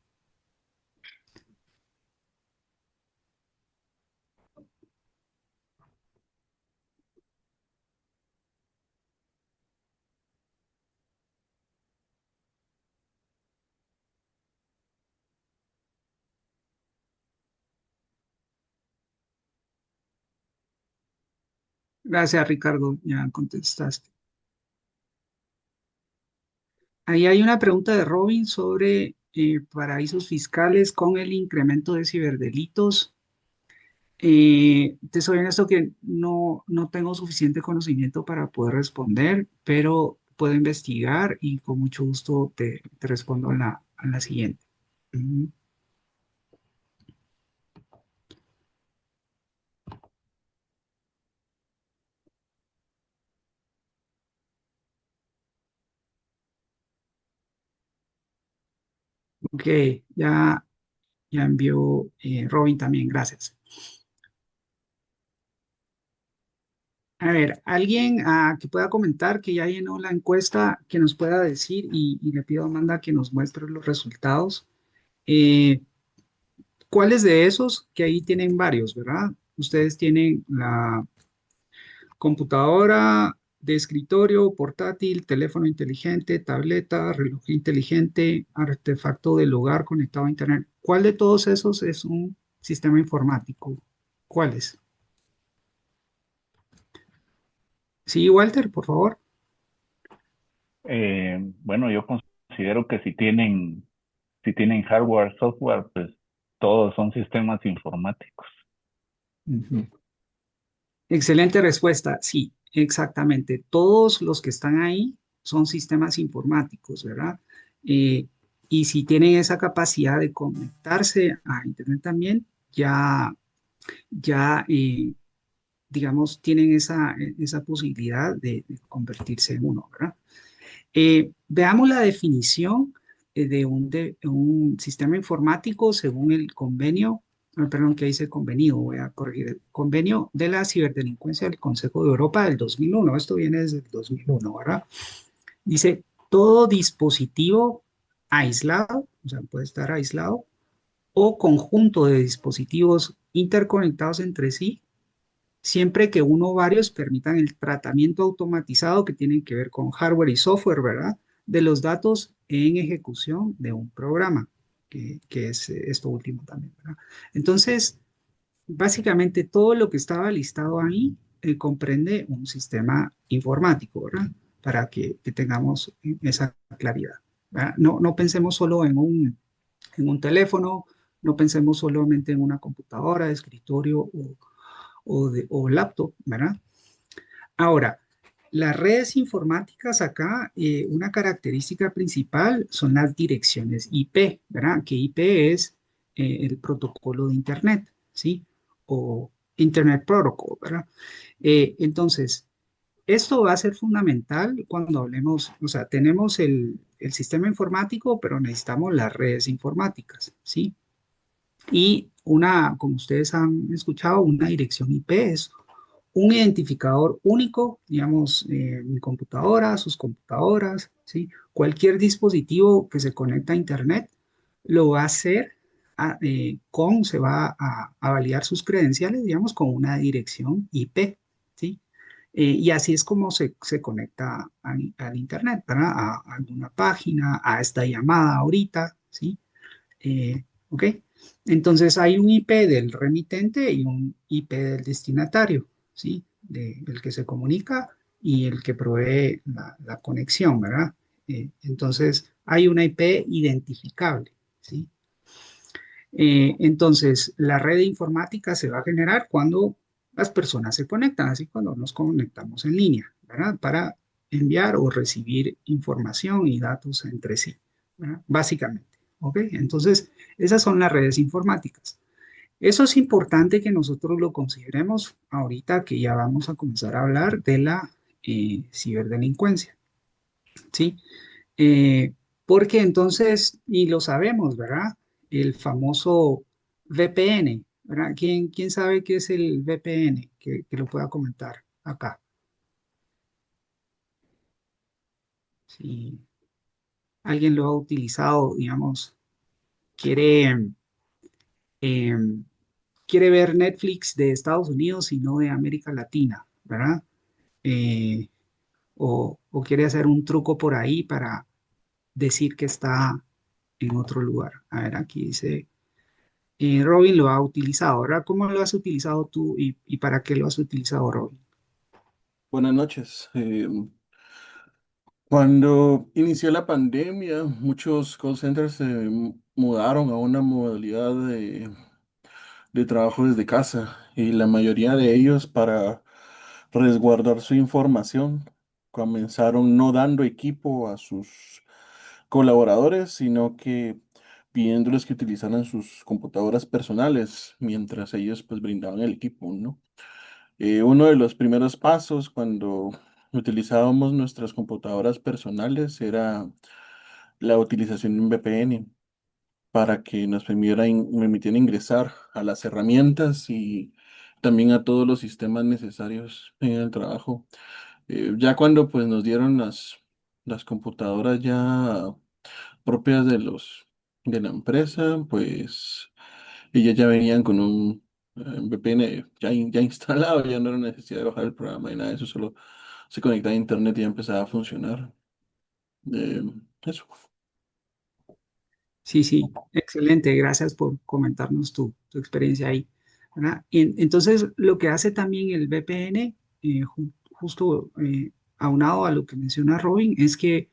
Gracias, Ricardo, ya contestaste. Ahí hay una pregunta de Robin sobre paraísos fiscales con el incremento de ciberdelitos. Te soy honesto que no tengo suficiente conocimiento para poder responder, pero puedo investigar y con mucho gusto te respondo a la siguiente. Ujú. Ok, ya envió Robin también, gracias. A ver, alguien que pueda comentar que ya llenó la encuesta, que nos pueda decir y le pido a Amanda que nos muestre los resultados. Eh, ¿Cuáles de esos? Que ahí tienen varios, ¿verdad? Ustedes tienen la computadora de escritorio, portátil, teléfono inteligente, tableta, reloj inteligente, artefacto del hogar conectado a Internet. ¿Cuál de todos esos es un sistema informático? ¿Cuáles? Sí, Walter, por favor. Bueno, yo considero que si tienen hardware, software, pues todos son sistemas informáticos. Ujú. Excelente respuesta. Sí, exactamente. Todos los que están ahí son sistemas informáticos, ¿verdad? Eh, y si tienen esa capacidad de conectarse a Internet también, ya digamos, tienen esa posibilidad de convertirse en uno, ¿verdad? Veamos la definición de un sistema informático según el convenio, perdón, que dice convenido, voy a corregir, el convenio de la ciberdelincuencia del Consejo de Europa del 2001. Esto viene desde el 2001, ¿verdad? Dice, todo dispositivo aislado, o sea, puede estar aislado, o conjunto de dispositivos interconectados entre sí, siempre que uno o varios permitan el tratamiento automatizado que tiene que ver con hardware y software, ¿verdad? De los datos en ejecución de un programa, que es esto último también, ¿verdad? Entonces, básicamente todo lo que estaba listado ahí comprende un sistema informático, ¿verdad? Para que tengamos esa claridad, ¿verdad? No pensemos solo en un teléfono, no pensemos solamente en una computadora de escritorio o laptop, ¿verdad? Ahora, las redes informáticas acá, una característica principal son las direcciones IP, ¿verdad? Que IP es el protocolo de Internet, ¿sí? O Internet Protocol, ¿verdad? Entonces, esto va a ser fundamental cuando hablemos, o sea, tenemos el sistema informático, pero necesitamos las redes informáticas, ¿sí? Y como ustedes han escuchado, una dirección IP es un identificador único, digamos, mi computadora, sus computadoras, ¿sí? Cualquier dispositivo que se conecta a Internet lo va a hacer se va a validar sus credenciales, digamos, con una dirección IP, ¿sí? Y así es como se conecta al Internet, ¿verdad? A alguna página, a esta llamada ahorita, ¿sí? ¿Ok? Entonces hay un IP del remitente y un IP del destinatario, ¿sí? El que se comunica y el que provee la conexión, ¿verdad? Entonces hay una IP identificable, ¿sí? Entonces la red informática se va a generar cuando las personas se conectan, así cuando nos conectamos en línea, ¿verdad? Para enviar o recibir información y datos entre sí, ¿verdad? Básicamente. ¿Ok? Entonces, esas son las redes informáticas. Eso es importante que nosotros lo consideremos ahorita que ya vamos a comenzar a hablar de la ciberdelincuencia, ¿sí? Eh, Porque entonces, y lo sabemos, ¿verdad? El famoso VPN, ¿verdad? ¿Quién sabe qué es el VPN? Que lo pueda comentar acá. Si alguien lo ha utilizado, digamos, quiere... em, quiere ver Netflix de Estados Unidos y no de América Latina, ¿verdad? Eh, o quiere hacer un truco por ahí para decir que está en otro lugar. A ver, aquí dice, Robin lo ha utilizado, ¿verdad? ¿Cómo lo has utilizado tú y para qué lo has utilizado, Robin? Buenas noches. Cuando inició la pandemia, muchos call centers se mudaron a una modalidad de trabajo desde casa y la mayoría de ellos para resguardar su información comenzaron no dando equipo a sus colaboradores, sino que pidiéndoles que utilizaran sus computadoras personales mientras ellos pues brindaban el equipo, ¿no? Uno de los primeros pasos cuando utilizábamos nuestras computadoras personales era la utilización de un VPN para que nos permitieran ingresar a las herramientas y también a todos los sistemas necesarios en el trabajo. Ya cuando pues nos dieron las computadoras ya propias de la empresa, pues ellas ya venían con un VPN ya instalado, ya no era necesidad de bajar el programa y nada de eso, solo se conectaba a internet y ya empezaba a funcionar. Eh, Eso. Sí, sí, excelente. Gracias por comentarnos tu experiencia ahí, ¿verdad? Entonces, lo que hace también el VPN, justo aunado a lo que menciona Robin, es que,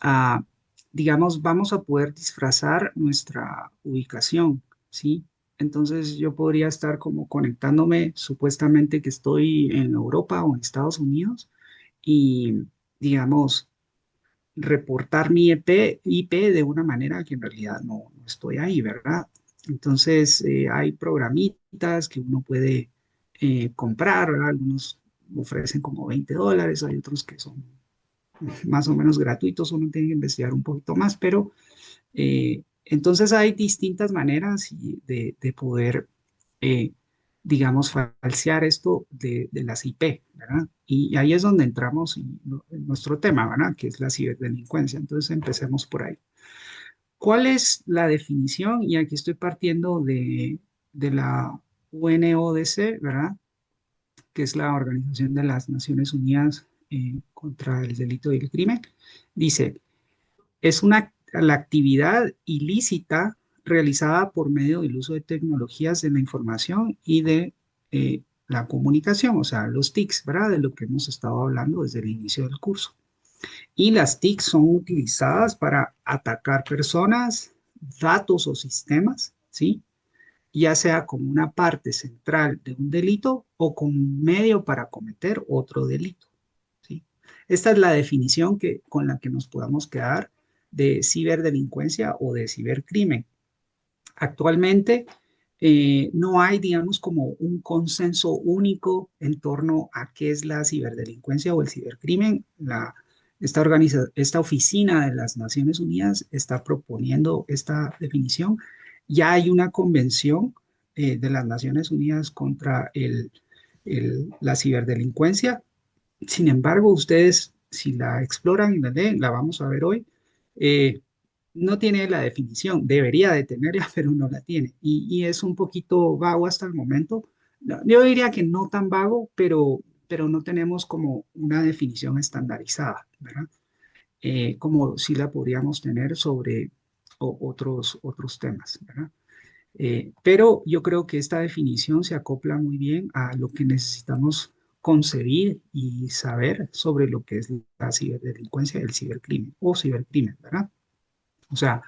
ah, digamos, vamos a poder disfrazar nuestra ubicación, ¿sí? Entonces yo podría estar como conectándome supuestamente que estoy en Europa o en Estados Unidos y, digamos, reportar mi IP de una manera que en realidad no estoy ahí, ¿verdad? Entonces, hay programitas que uno puede comprar, ¿verdad? Algunos ofrecen como $20, hay otros que son más o menos gratuitos, uno tiene que investigar un poquito más, pero entonces hay distintas maneras de poder, eh, digamos, falsear esto de las IP, ¿verdad? Y ahí es donde entramos en nuestro tema, ¿verdad? Que es la ciberdelincuencia. Entonces empecemos por ahí. ¿Cuál es la definición? Y aquí estoy partiendo de la UNODC, ¿verdad? Que es la Organización de las Naciones Unidas contra el Delito y el Crimen. Dice, es la actividad ilícita realizada por medio del uso de tecnologías de la información y de la comunicación, o sea, los TICs, ¿verdad? De lo que hemos estado hablando desde el inicio del curso. Y las TICs son utilizadas para atacar personas, datos o sistemas, ¿sí? Ya sea como una parte central de un delito o como un medio para cometer otro delito, ¿sí? Esta es la definición con la que nos podamos quedar de ciberdelincuencia o de cibercrimen. Actualmente no hay, digamos, como un consenso único en torno a qué es la ciberdelincuencia o el cibercrimen. Esta oficina de las Naciones Unidas está proponiendo esta definición. Ya hay una convención de las Naciones Unidas contra la ciberdelincuencia. Sin embargo, ustedes, si la exploran y la leen, la vamos a ver hoy, eh, no tiene la definición, debería de tenerla, pero no la tiene. Y es un poquito vago hasta el momento. No, yo diría que no tan vago, pero no tenemos como una definición estandarizada, ¿verdad? Como si la podríamos tener sobre otros temas, ¿verdad? Pero yo creo que esta definición se acopla muy bien a lo que necesitamos concebir y saber sobre lo que es la ciberdelincuencia, el cibercrimen o cibercrimen, ¿verdad? O sea,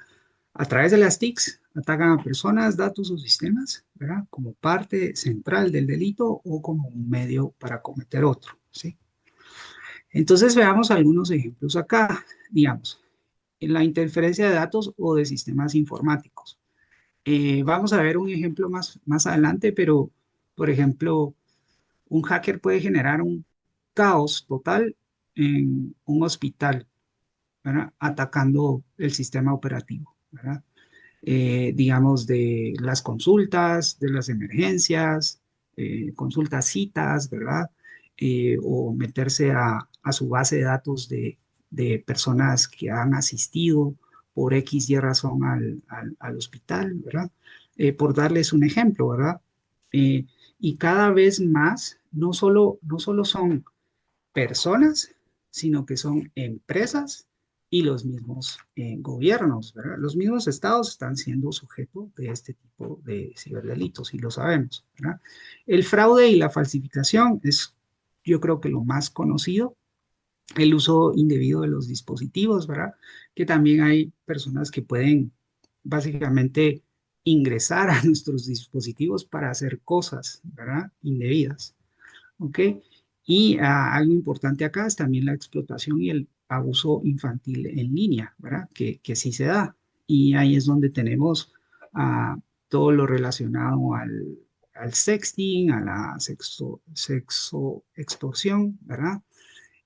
a través de las TICs atacan a personas, datos o sistemas, ¿verdad? Como parte central del delito o como un medio para cometer otro, ¿sí? Entonces veamos algunos ejemplos acá, digamos, en la interferencia de datos o de sistemas informáticos. Vamos a ver un ejemplo más adelante, pero, por ejemplo, un hacker puede generar un caos total en un hospital, ¿verdad? Atacando el sistema operativo, ¿verdad? Digamos, de las consultas, de las emergencias, consultas citas, ¿verdad? O meterse a su base de datos de personas que han asistido por X y razón al hospital, ¿verdad? Por darles un ejemplo, ¿verdad? Eh, y cada vez más, no solo son personas, sino que son empresas y los mismos gobiernos, ¿verdad? Los mismos estados están siendo sujetos de este tipo de ciberdelitos y lo sabemos, ¿verdad? El fraude y la falsificación es, yo creo que lo más conocido, el uso indebido de los dispositivos, ¿verdad? Que también hay personas que pueden básicamente ingresar a nuestros dispositivos para hacer cosas, ¿verdad? Indebidas. ¿Ok? Y algo importante acá es también la explotación y el abuso infantil en línea, ¿verdad? Que sí se da. Y ahí es donde tenemos todo lo relacionado al sexting, a la sexo extorsión, ¿verdad?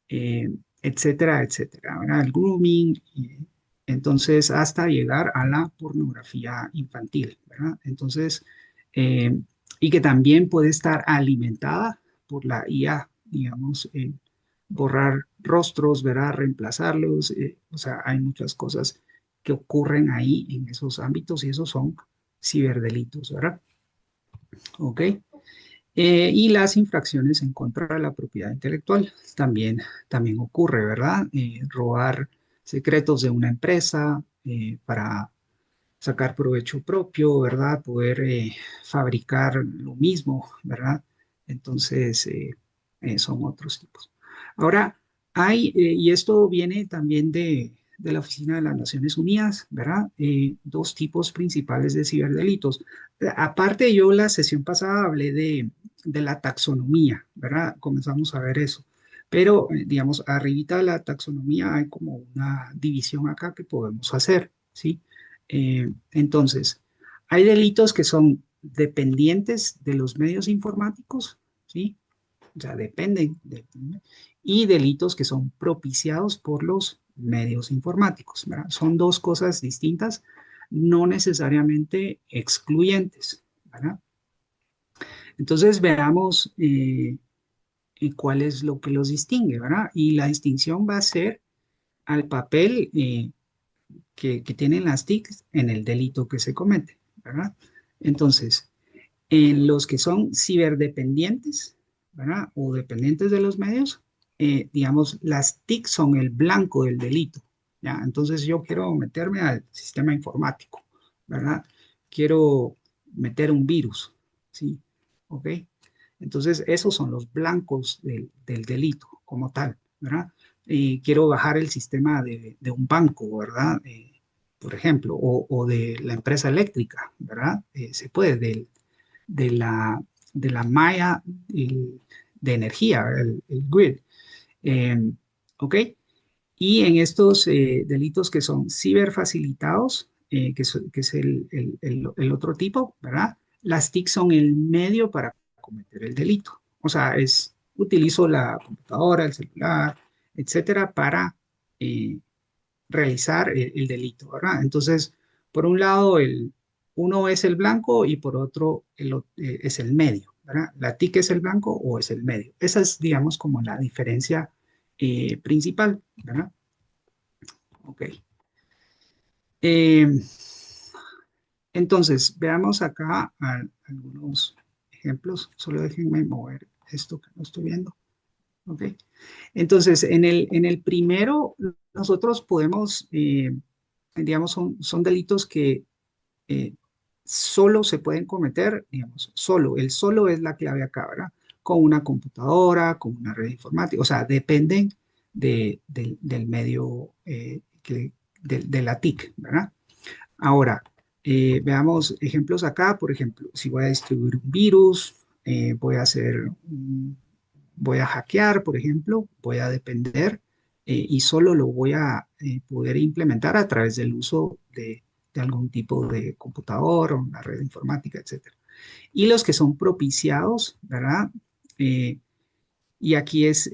Etcétera, etcétera, ¿verdad? El grooming, entonces hasta llegar a la pornografía infantil, ¿verdad? Entonces, eh, y que también puede estar alimentada por la IA, digamos, borrar rostros, ¿verdad? Reemplazarlos, o sea, hay muchas cosas que ocurren ahí en esos ámbitos y esos son ciberdelitos, ¿verdad? ¿Ok? Y las infracciones en contra de la propiedad intelectual también ocurre, ¿verdad? Robar secretos de una empresa para sacar provecho propio, ¿verdad? Poder fabricar lo mismo, ¿verdad? Entonces, son otros tipos. Ahora, Y esto viene también de la Oficina de las Naciones Unidas, ¿verdad? Dos tipos principales de ciberdelitos. Aparte, yo la sesión pasada hablé de la taxonomía, ¿verdad? Comenzamos a ver eso. Pero, digamos, arribita de la taxonomía hay como una división acá que podemos hacer, ¿sí? Entonces, hay delitos que son dependientes de los medios informáticos, ¿sí? O sea, y delitos que son propiciados por los medios informáticos, ¿verdad? Son dos cosas distintas, no necesariamente excluyentes, ¿verdad? Entonces veamos cuál es lo que los distingue, ¿verdad? Y la distinción va a ser al papel que tienen las TICs en el delito que se comete, ¿verdad? Entonces, en los que son ciberdependientes, ¿verdad? O dependientes de los medios, digamos, las TIC son el blanco del delito, ¿ya? Entonces yo quiero meterme al sistema informático, ¿verdad? Quiero meter un virus, ¿sí? ¿Ok? Entonces esos son los blancos del delito como tal, ¿verdad? Quiero bajar el sistema de un banco, ¿verdad? Por ejemplo, o de la empresa eléctrica, ¿verdad? Se puede, de la, de la malla de energía, el grid. Eh, ¿Ok? Y en estos delitos que son ciberfacilitados, que es el otro tipo, ¿verdad? Las TIC son el medio para cometer el delito. O sea, utilizo la computadora, el celular, etcétera, para realizar el delito, ¿verdad? Entonces, por un lado, uno es el blanco y por otro es el medio, ¿verdad? La TIC es el blanco o es el medio. Esa es, digamos, como la diferencia principal, ¿verdad? Ok. Eh, entonces, veamos acá algunos ejemplos. Solo déjenme mover esto que no estoy viendo. Ok. Entonces, en el primero, nosotros podemos, digamos, son delitos que eh, solo se pueden cometer, digamos, el solo es la clave acá, ¿verdad? Con una computadora, con una red informática, o sea, dependen del medio, de la TIC, ¿verdad? Ahora, veamos ejemplos acá, por ejemplo, si voy a distribuir un virus, voy a hackear, por ejemplo, voy a depender y solo lo voy a poder implementar a través del uso de algún tipo de computador o una red informática, etcétera. Y los que son propiciados, ¿verdad? Eh, y aquí es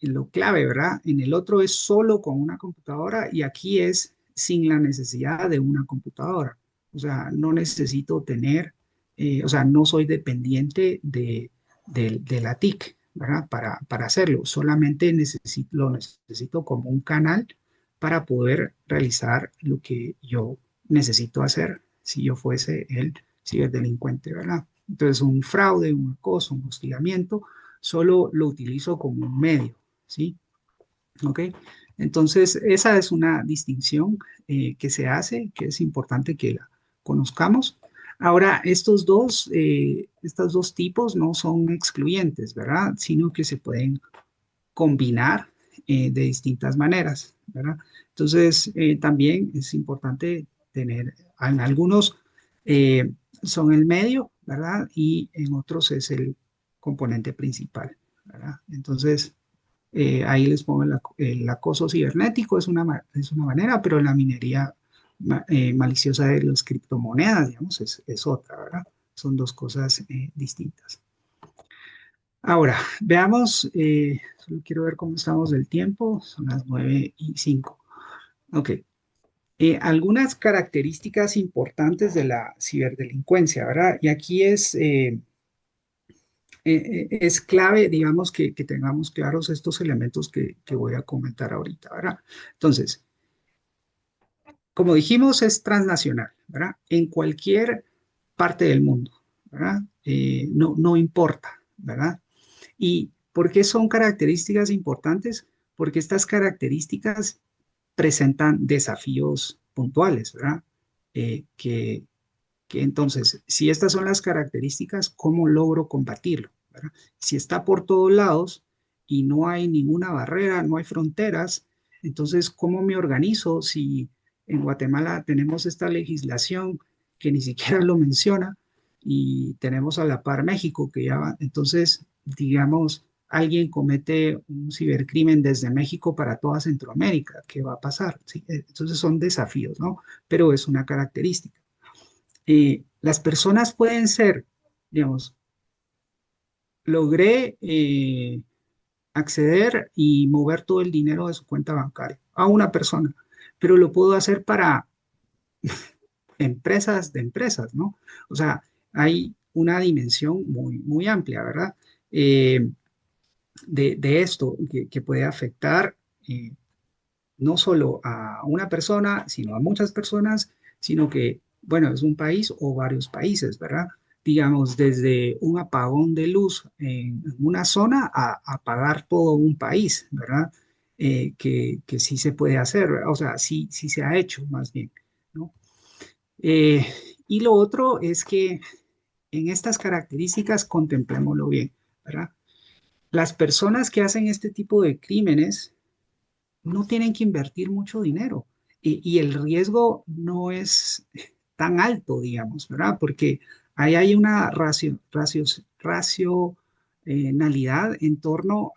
lo clave, ¿verdad? En el otro es solo con una computadora y aquí es sin la necesidad de una computadora. O sea, no necesito tener, o sea, no soy dependiente de la TIC, ¿verdad? Para hacerlo. Solamente lo necesito como un canal para poder realizar lo que yo necesito hacer si yo fuese el ciberdelincuente, ¿verdad? Entonces, un fraude, un acoso, un hostigamiento solo lo utilizo como un medio, ¿sí? ¿Ok? Entonces, esa es una distinción que se hace, que es importante que la conozcamos. Ahora, estos dos tipos no son excluyentes, ¿verdad? Sino que se pueden combinar de distintas maneras, ¿verdad? Entonces, también es importante tener, en algunos son el medio, ¿verdad? Y en otros es el componente principal, ¿verdad? Entonces, ahí les pongo el acoso cibernético, es una manera, pero la minería maliciosa de las criptomonedas, digamos, es otra, ¿verdad? Son dos cosas distintas. Ahora, veamos, solo quiero ver cómo estamos del tiempo, son las 9:05. Ok, algunas características importantes de la ciberdelincuencia, ¿verdad? Y aquí es clave, digamos, que tengamos claros estos elementos que voy a comentar ahorita, ¿verdad? Entonces, como dijimos, es transnacional, ¿verdad? En cualquier parte del mundo, ¿verdad? No importa, ¿verdad? ¿Y por qué son características importantes? Porque estas características presentan desafíos puntuales, ¿verdad? Que entonces, si estas son las características, ¿cómo logro combatirlo? ¿Verdad? Si está por todos lados y no hay ninguna barrera, no hay fronteras. Entonces, ¿cómo me organizo si en Guatemala tenemos esta legislación que ni siquiera lo menciona y tenemos a la par México que ya va? Entonces, digamos, alguien comete un cibercrimen desde México para toda Centroamérica, ¿qué va a pasar? ¿Sí? Entonces son desafíos, ¿no? Pero es una característica. Las personas pueden ser, digamos, logré acceder y mover todo el dinero de su cuenta bancaria a una persona, pero lo puedo hacer para empresas de empresas, ¿no? O sea, hay una dimensión muy, muy amplia, ¿verdad? De esto que puede afectar eh, no solo a una persona, sino a muchas personas, sino que, bueno, es un país o varios países, ¿verdad? Digamos, desde un apagón de luz en una zona a apagar todo un país, ¿verdad? Que sí se puede hacer, o sea, sí, sí se ha hecho más bien, ¿no? Eh, y lo otro es que en estas características contemplémoslo bien, ¿verdad? Las personas que hacen este tipo de crímenes no tienen que invertir mucho dinero y el riesgo no es tan alto, digamos, ¿verdad? Porque ahí hay una racionalidad en torno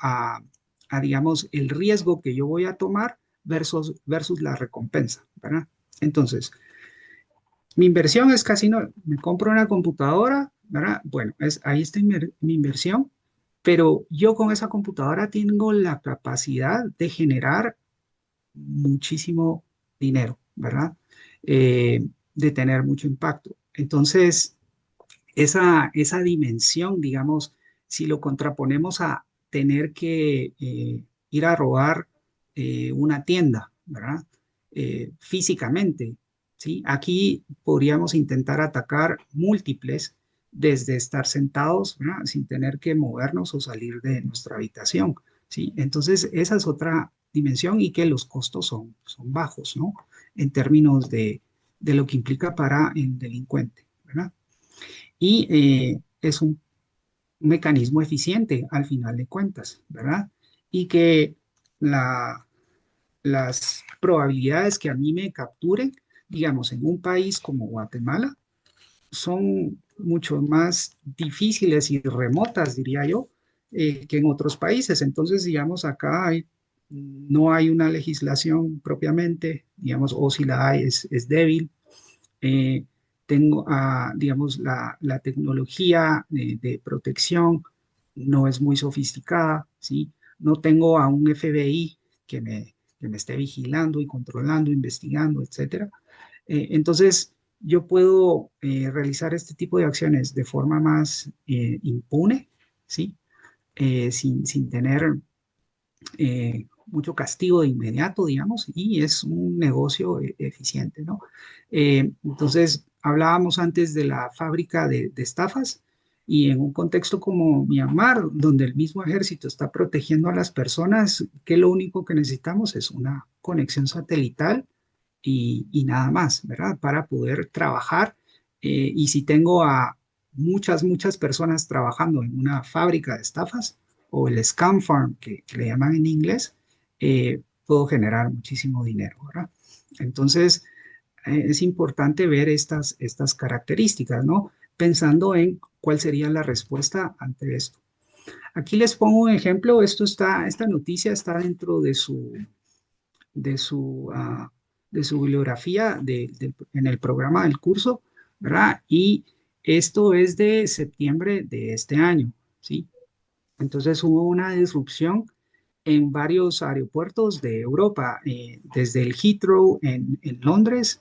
digamos, el riesgo que yo voy a tomar versus la recompensa, ¿verdad? Entonces, mi inversión es casi no, me compro una computadora, ¿verdad? Bueno, ahí está mi inversión, pero yo con esa computadora tengo la capacidad de generar muchísimo dinero, ¿verdad? De tener mucho impacto. Entonces, esa dimensión, digamos, si lo contraponemos a tener que ir a robar una tienda, ¿verdad? Físicamente, ¿sí? Aquí podríamos intentar atacar múltiples desde estar sentados, ¿verdad? Sin tener que movernos o salir de nuestra habitación, ¿sí? Entonces, esa es otra dimensión y que los costos son bajos, ¿no? En términos de lo que implica para el delincuente, ¿verdad? Y es un mecanismo eficiente al final de cuentas, ¿verdad? Y que la, las probabilidades que a mí me capturen, digamos, en un país como Guatemala, son mucho más difíciles y remotas, diría yo, que en otros países. Entonces, digamos, acá no hay una legislación propiamente, digamos, o si la hay, es débil. eh, Tengo, digamos, la tecnología de protección no es muy sofisticada, ¿sí? No tengo a un FBI que me esté vigilando y controlando, investigando, etcétera. Entonces, yo puedo realizar este tipo de acciones de forma más impune, ¿sí? Sin tener mucho castigo de inmediato, digamos, y es un negocio eficiente, ¿no? Entonces, hablábamos antes de la fábrica de estafas y en un contexto como Myanmar, donde el mismo ejército está protegiendo a las personas, que lo único que necesitamos es una conexión satelital y nada más, ¿verdad? Para poder trabajar. Y si tengo a muchas personas trabajando en una fábrica de estafas o el scam farm que le llaman en inglés, puedo generar muchísimo dinero, ¿verdad? Entonces, es importante ver estas características, ¿no? Pensando en cuál sería la respuesta ante esto. Aquí les pongo un ejemplo. Esta noticia está dentro de su, ah, de su bibliografía en el programa del curso, ¿verdad? Y esto es de septiembre de este año, ¿sí? Entonces hubo una disrupción en varios aeropuertos de Europa, desde el Heathrow en Londres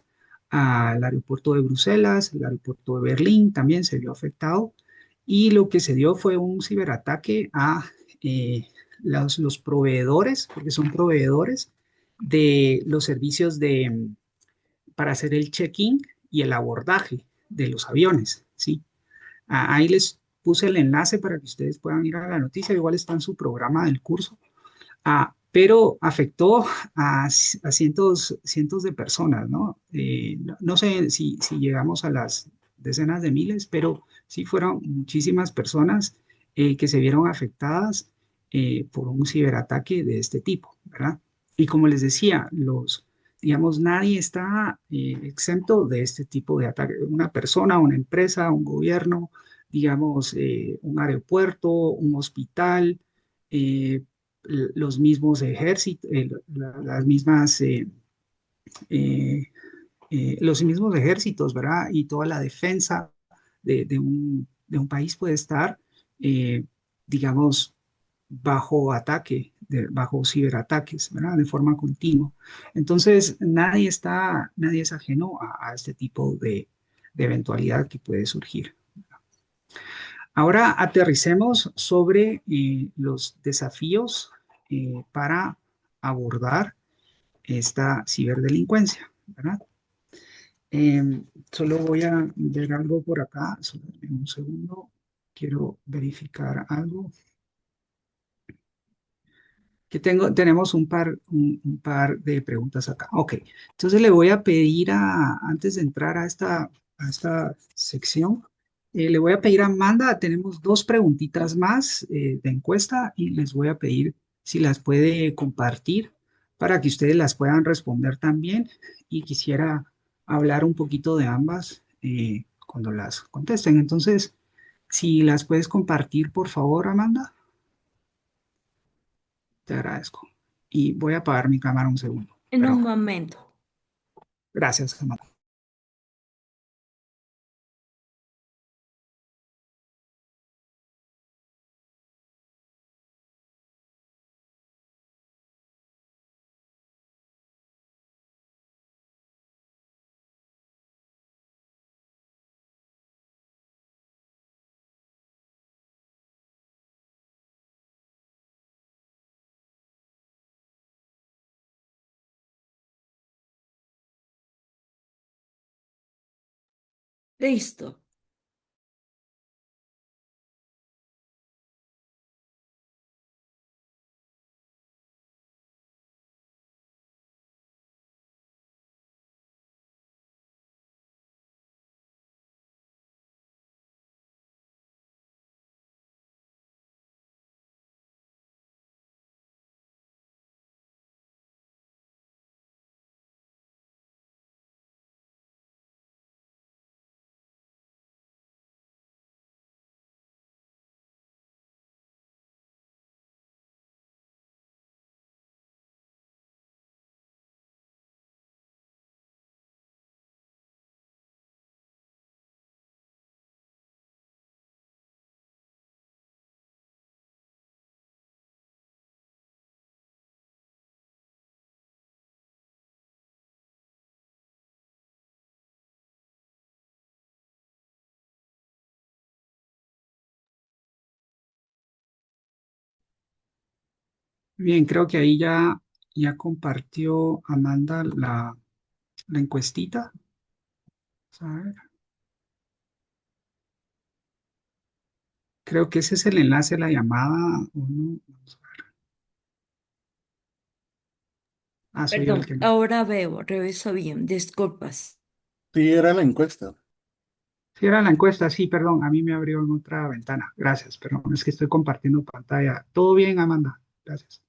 al aeropuerto de Bruselas, el aeropuerto de Berlín también se vio afectado y lo que se dio fue un ciberataque a eh, los proveedores, porque son proveedores de los servicios para hacer el check-in y el abordaje de los aviones, ¿sí? Ahí les puse el enlace para que ustedes puedan ir a la noticia, igual está en su programa del curso. Pero afectó a cientos de personas, ¿no? No sé si llegamos a las decenas de miles, pero sí fueron muchísimas personas que se vieron afectadas por un ciberataque de este tipo, ¿verdad? Y como les decía, digamos, nadie está exento de este tipo de ataque. Una persona, una empresa, un gobierno, digamos, un aeropuerto, un hospital, eh, los mismos ejércitos, las mismas, eh, los mismos ejércitos, ¿verdad? Y toda la defensa de un país puede estar, digamos, bajo ataque, bajo ciberataques, ¿verdad? De forma continua. Entonces, nadie es ajeno a este tipo de eventualidad que puede surgir. Ahora aterricemos sobre los desafíos para abordar esta ciberdelincuencia, ¿verdad? Solo voy a ver algo por acá, solo en un segundo. Quiero verificar algo. Tenemos un par de preguntas acá. Ok, entonces le voy a pedir antes de entrar a esta sección, le voy a pedir a Amanda, tenemos dos preguntitas más de encuesta y les voy a pedir si las puede compartir para que ustedes las puedan responder también y quisiera hablar un poquito de ambas cuando las contesten. Entonces, si las puedes compartir, por favor, Amanda. Te agradezco. Y voy a apagar mi cámara un segundo. En un Perdón. momento. Gracias, Amanda. Listo. Bien, creo que ahí ya compartió Amanda la encuestita. A ver, creo que ese es el enlace a la llamada. ¿O no? Vamos a ver. Ah, soy yo el que Perdón, no. ahora veo, reviso bien. Disculpas. Sí, era la encuesta. Sí, era la encuesta, sí, perdón. A mí me abrió en otra ventana. Gracias, perdón. Es que estoy compartiendo pantalla. ¿Todo bien, Amanda? Gracias.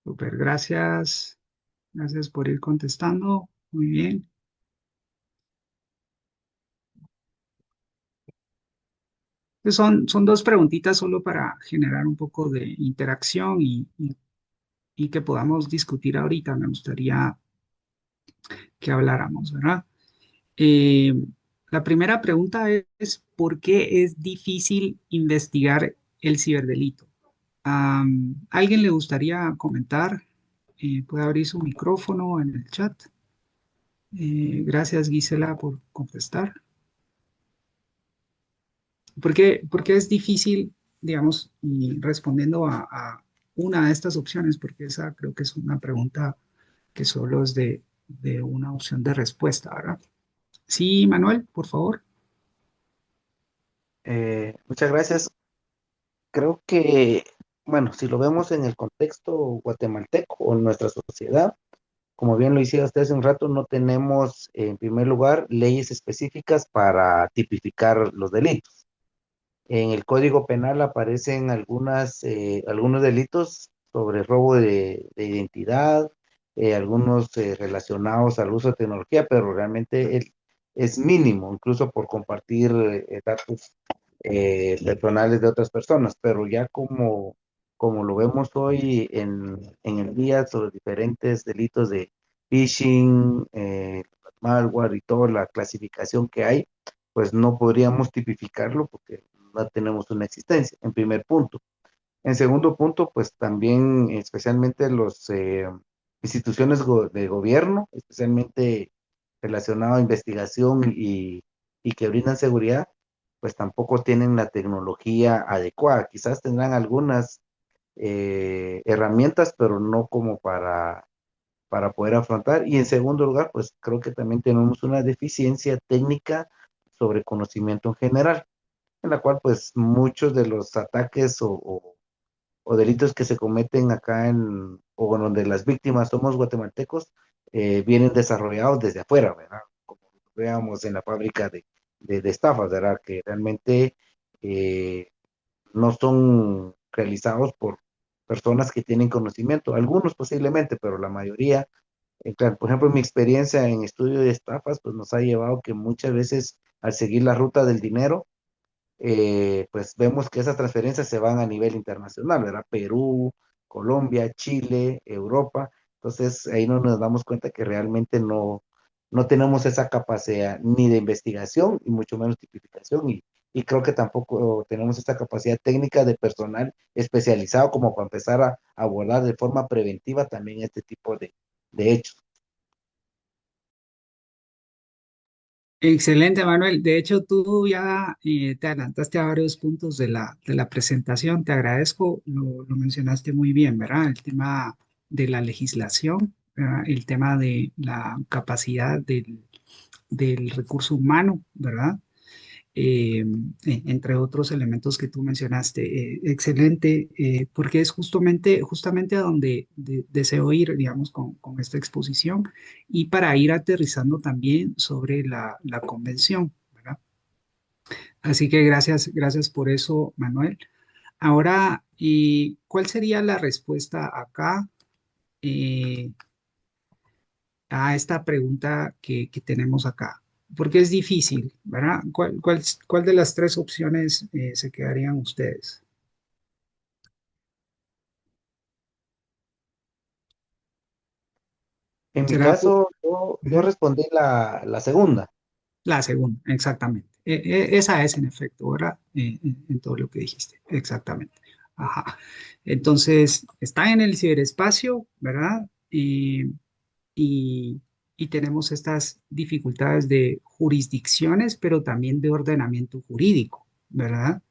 Súper, gracias. Gracias por ir contestando. Muy bien. Son dos preguntitas solo para generar un poco de interacción y que podamos discutir ahorita. Me gustaría que habláramos, ¿verdad? Eh, la primera pregunta es, ¿por qué es difícil investigar el ciberdelito? ¿Alguien le gustaría comentar? Puede abrir su micrófono en el chat. Gracias, Gisela, por contestar. ¿Por qué es difícil, digamos, y respondiendo a una de estas opciones? Porque esa creo que es una pregunta que solo es de una opción de respuesta, ¿verdad? Sí, Manuel, por favor. Muchas gracias. Creo que, bueno, si lo vemos en el contexto guatemalteco o en nuestra sociedad, como bien lo decía usted hace un rato, no tenemos, en primer lugar, leyes específicas para tipificar los delitos. En el Código Penal aparecen algunos delitos sobre robo de identidad, algunos relacionados al uso de tecnología, pero realmente es mínimo, incluso por compartir datos personales de otras personas, pero ya como lo vemos hoy en el día sobre diferentes delitos de phishing, malware y toda la clasificación que hay, pues no podríamos tipificarlo porque no tenemos una existencia, en primer punto. En segundo punto, pues también especialmente los instituciones de gobierno, especialmente relacionado a investigación y que brindan seguridad, pues tampoco tienen la tecnología adecuada. Quizás tendrán algunas herramientas, pero no como para poder afrontar. Y en segundo lugar, pues creo que también tenemos una deficiencia técnica sobre conocimiento en general, en la cual pues muchos de los ataques o delitos que se cometen acá o donde las víctimas somos guatemaltecos, vienen desarrollados desde afuera, ¿verdad? Como veamos en la fábrica de estafas, ¿verdad? Que realmente eh, no son realizados por personas que tienen conocimiento, algunos posiblemente, pero la mayoría, claro, por ejemplo, mi experiencia en estudio de estafas, pues nos ha llevado que muchas veces al seguir la ruta del dinero, pues vemos que esas transferencias se van a nivel internacional, ¿verdad? Perú, Colombia, Chile, Europa. Entonces ahí no nos damos cuenta que realmente no tenemos esa capacidad ni de investigación y mucho menos tipificación y creo que tampoco tenemos esta capacidad técnica de personal especializado como para empezar a abordar de forma preventiva también este tipo de hechos. Excelente, Manuel. De hecho, tú ya te adelantaste a varios puntos de la presentación. Te agradezco, lo mencionaste muy bien, ¿verdad? El tema de la legislación, ¿verdad? El tema de la capacidad del recurso humano, ¿verdad? Entre otros elementos que tú mencionaste. Excelente, porque es justamente a donde deseo ir, digamos, con esta exposición y para ir aterrizando también sobre la convención, ¿verdad? Así que gracias por eso, Manuel. Ahora, ¿y cuál sería la respuesta acá eh, a esta pregunta que tenemos acá? Porque es difícil, ¿verdad? ¿Cuál de las tres opciones se quedarían ustedes? En mi ¿Será caso, yo ujú, respondí la segunda. la segunda? Exactamente. Esa es en efecto, ¿verdad? En todo lo que dijiste, exactamente. Ajá. Entonces, está en el ciberespacio, ¿verdad? Y, y tenemos estas dificultades de jurisdicciones, pero también de ordenamiento jurídico, ¿verdad?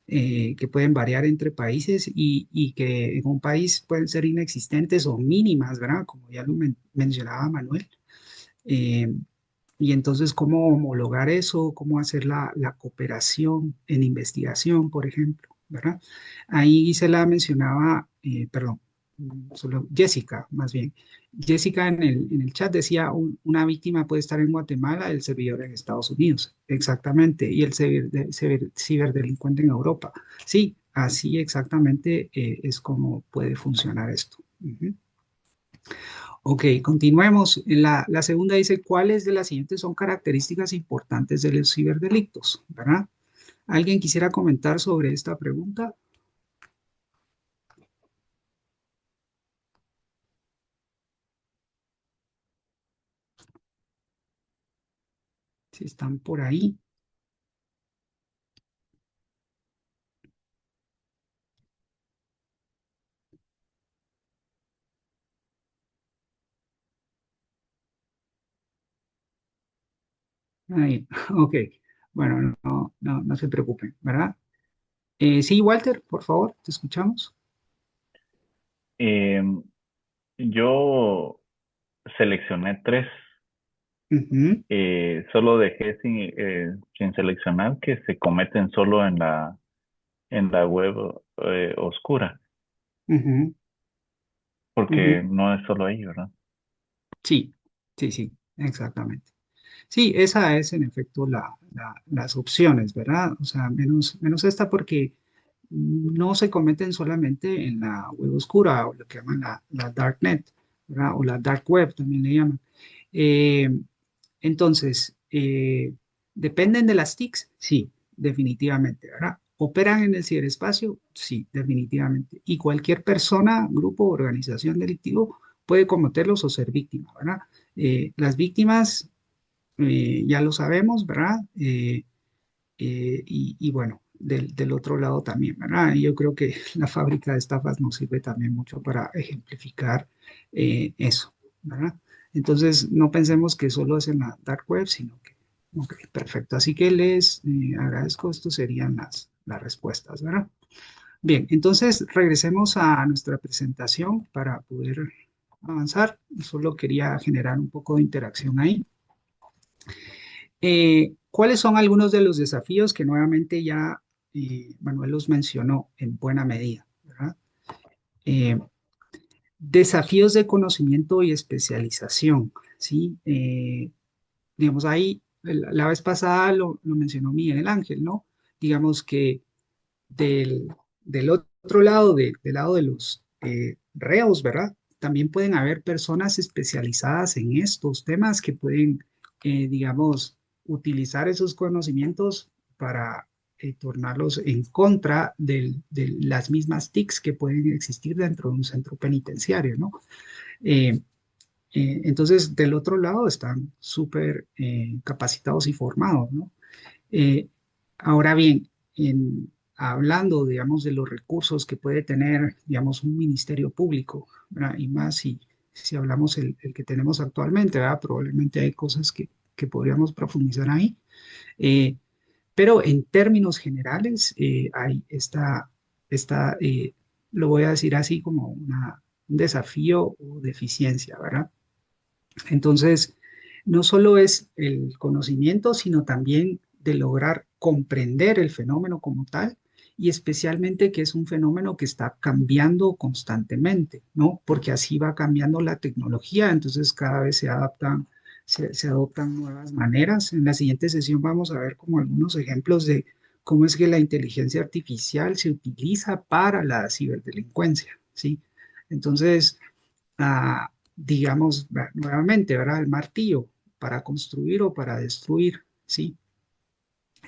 Que pueden variar entre países y que en un país pueden ser inexistentes o mínimas, ¿verdad? Como ya lo mencionaba Manuel. Eh, y entonces, ¿cómo homologar eso? ¿Cómo hacer la cooperación en investigación, por ejemplo? ¿Verdad? Ahí se la mencionaba, perdón, solo Jessica, más bien. Jessica en el chat decía, una víctima puede estar en Guatemala, el servidor en Estados Unidos. Exactamente. Y el ciberdelincuente en Europa. Sí, así exactamente es como puede funcionar esto. Ujú. Ok, continuemos. La segunda dice, ¿cuáles de las siguientes son características importantes de los ciberdelictos? ¿Verdad? ¿Alguien quisiera comentar sobre esta pregunta? Si están por ahí. Ahí, ok. Bueno, no se preocupen, ¿verdad? Sí, Walter, por favor, te escuchamos. Em, yo seleccioné tres. Ujú, Solo dejé sin seleccionar que se cometen solo en la web oscura, ujú, porque ujú. no es solo ahí, ¿verdad? Sí, sí, exactamente. Sí, esa es en efecto las opciones, ¿verdad? O sea, menos esta porque no se cometen solamente en la web oscura o lo que llaman la darknet, ¿verdad? O la dark web también le llaman. Eh, entonces, ¿dependen de las TICs? Sí, definitivamente, ¿verdad? ¿Operan en el ciberespacio? Sí, definitivamente. Y cualquier persona, grupo, organización delictivo puede cometerlos o ser víctima, ¿verdad? Las víctimas ya lo sabemos, ¿verdad? Y bueno, del otro lado también, ¿verdad? Y yo creo que la fábrica de estafas nos sirve también mucho para ejemplificar eso, ¿verdad? Entonces, no pensemos que solo es en la dark web, sino que, ok, perfecto. Así que les agradezco, estas serían las respuestas, ¿verdad? Bien, entonces regresemos a nuestra presentación para poder avanzar. Solo quería generar un poco de interacción ahí. ¿Cuáles son algunos de los desafíos que nuevamente ya Manuel los mencionó en buena medida, ¿verdad? Eh, Desafíos de conocimiento y especialización, ¿sí? Digamos, ahí la vez pasada lo mencionó Miguel Ángel, ¿no? Digamos que del, del otro lado, del lado de los reos, ¿verdad? También pueden haber personas especializadas en estos temas que pueden, digamos, utilizar esos conocimientos para tornarlos en contra de las mismas TICs que pueden existir dentro de un centro penitenciario, ¿no? Eh, entonces, del otro lado están súper capacitados y formados, ¿no? Eh, Ahora bien, hablando, digamos, de los recursos que puede tener, digamos, un ministerio público, ¿verdad? Y más si hablamos el que tenemos actualmente, ¿verdad? Probablemente hay cosas que podríamos profundizar ahí. Eh, pero en términos generales, hay lo voy a decir así como un desafío o deficiencia, ¿verdad? Entonces, no solo es el conocimiento, sino también de lograr comprender el fenómeno como tal y especialmente que es un fenómeno que está cambiando constantemente, ¿no? Porque así va cambiando la tecnología, entonces cada vez se adoptan nuevas maneras. En la siguiente sesión vamos a ver como algunos ejemplos de cómo es que la inteligencia artificial se utiliza para la ciberdelincuencia, ¿sí? Entonces, digamos, nuevamente, ¿verdad? El martillo para construir o para destruir, ¿sí?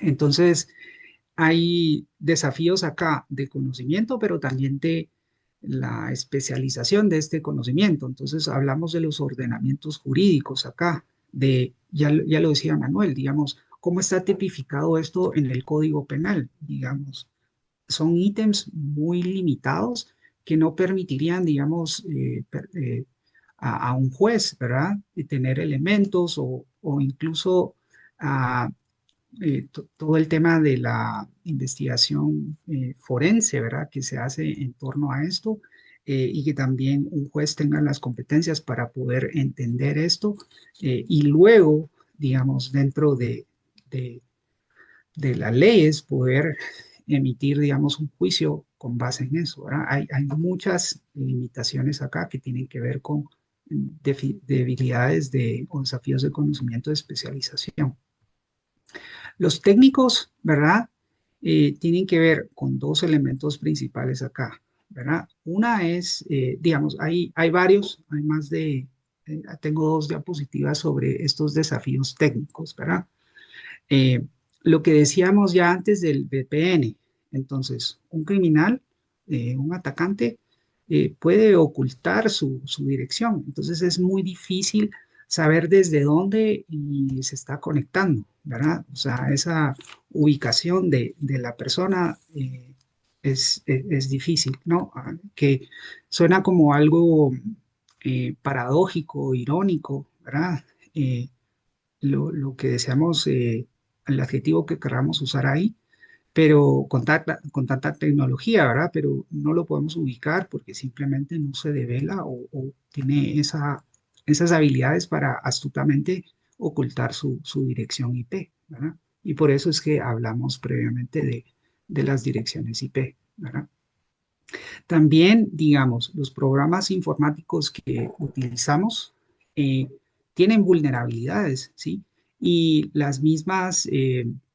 Entonces, hay desafíos acá de conocimiento, pero también de la especialización de este conocimiento. Entonces, hablamos de los ordenamientos jurídicos acá, ya lo decía Manuel, digamos, cómo está tipificado esto en el Código Penal, digamos. Son ítems muy limitados que no permitirían, digamos, a un juez, ¿verdad? De tener elementos o incluso a todo el tema de la investigación forense, ¿verdad? Que se hace en torno a esto y que también un juez tenga las competencias para poder entender esto y luego, digamos, dentro de, de las leyes poder emitir, digamos, un juicio con base en eso, ¿verdad? Hay muchas limitaciones acá que tienen que ver con debilidades o desafíos de conocimiento de especialización. Los técnicos, ¿verdad? Tienen que ver con dos elementos principales acá, ¿verdad? Una es, digamos, hay varios, hay más tengo dos diapositivas sobre estos desafíos técnicos, ¿verdad? Eh, lo que decíamos ya antes del VPN, entonces, un criminal, un atacante, puede ocultar su dirección, entonces es muy difícil saber desde dónde y se está conectando, ¿verdad? O sea, esa ubicación de la persona es difícil, ¿no? Que suena como algo paradójico, irónico, ¿verdad? lo que deseamos, el adjetivo que queramos usar ahí, pero con tanta tecnología, ¿verdad? Pero no lo podemos ubicar porque simplemente no se devela o tiene esas habilidades para astutamente ocultar su dirección IP, ¿verdad? Y por eso es que hablamos previamente de las direcciones IP, ¿verdad? También, digamos, los programas informáticos que utilizamos tienen vulnerabilidades, ¿sí? Y las mismas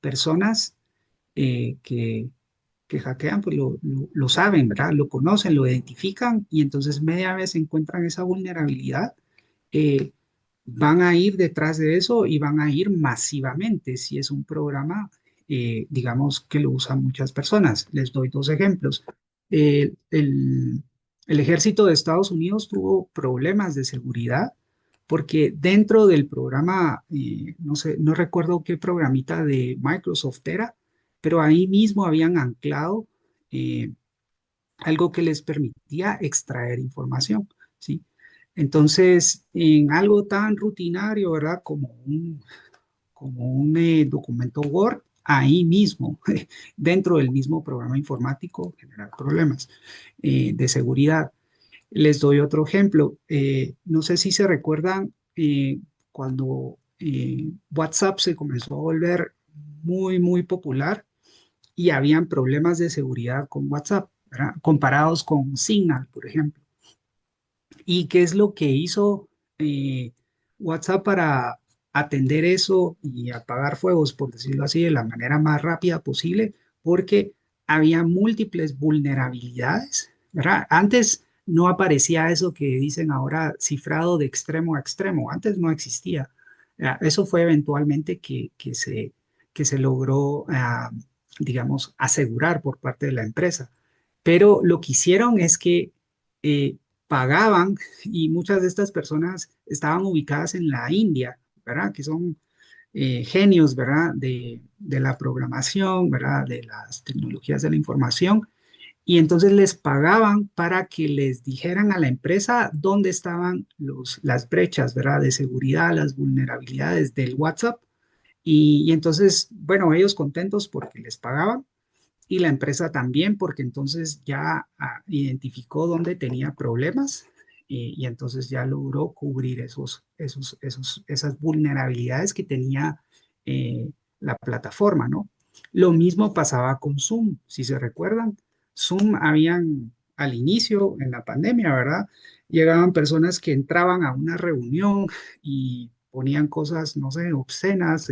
personas que hackean, pues lo saben, ¿verdad? Lo conocen, lo identifican y entonces media vez encuentran esa vulnerabilidad, eh, van a ir detrás de eso y van a ir masivamente si es un programa, digamos, que lo usan muchas personas. Les doy dos ejemplos. Eh, el, el ejército de Estados Unidos tuvo problemas de seguridad porque dentro del programa, no sé, no recuerdo qué programita de Microsoft era, pero ahí mismo habían anclado eh, algo que les permitía extraer información, ¿sí? Entonces, en algo tan rutinario, ¿verdad? Como un documento Word, ahí mismo, dentro del mismo programa informático, generar problemas de seguridad. Les doy otro ejemplo. No sé si se recuerdan cuando WhatsApp se comenzó a volver muy, muy popular y habían problemas de seguridad con WhatsApp, ¿verdad? Comparados con Signal, por ejemplo. ¿Y qué es lo que hizo WhatsApp para atender eso y apagar fuegos, por decirlo así, de la manera más rápida posible? Porque había múltiples vulnerabilidades, ¿verdad? Antes no aparecía eso que dicen ahora cifrado de extremo a extremo, antes no existía. Eso fue eventualmente que se logró, digamos, asegurar por parte de la empresa. Pero lo que hicieron es que eh, pagaban y muchas de estas personas estaban ubicadas en la India, ¿verdad? Que son genios, ¿verdad? De la programación, ¿verdad? De las tecnologías de la información. Y entonces les pagaban para que les dijeran a la empresa dónde estaban las brechas, ¿verdad? De seguridad, las vulnerabilidades del WhatsApp. Y entonces, bueno, ellos contentos porque les pagaban y la empresa también, porque entonces ya identificó dónde tenía problemas y entonces ya logró cubrir esas vulnerabilidades que tenía la plataforma, ¿no? Lo mismo pasaba con Zoom, si se recuerdan. Zoom habían al inicio, en la pandemia, ¿verdad? Llegaban personas que entraban a una reunión y ponían cosas, no sé, obscenas,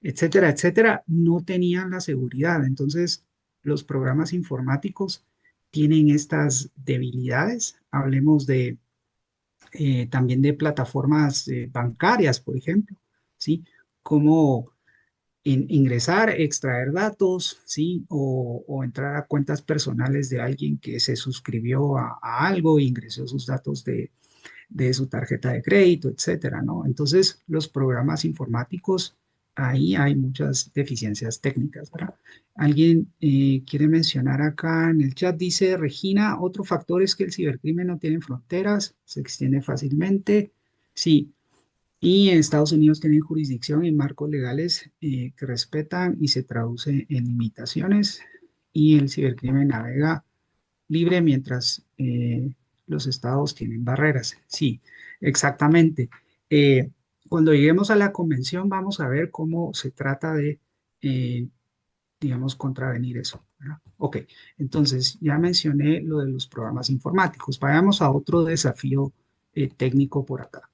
etcétera, etcétera, no tenían la seguridad. Entonces, los programas informáticos tienen estas debilidades. Hablemos también de plataformas bancarias, por ejemplo, ¿sí? Cómo ingresar, extraer datos, ¿sí? O entrar a cuentas personales de alguien que se suscribió a algo, ingresó sus datos de su tarjeta de crédito, etcétera, ¿no? Entonces, los programas informáticos, ahí hay muchas deficiencias técnicas, ¿verdad? Alguien quiere mencionar acá en el chat, dice Regina, otro factor es que el cibercrimen no tiene fronteras, se extiende fácilmente. Sí, y en Estados Unidos tienen jurisdicción y marcos legales que respetan y se traduce en limitaciones y el cibercrimen navega libre mientras los estados tienen barreras. Sí, exactamente. Eh, Cuando lleguemos a la convención vamos a ver cómo se trata de, eh, digamos, contravenir eso, ¿verdad? Ok, entonces ya mencioné lo de los programas informáticos. Vayamos a otro desafío técnico por acá.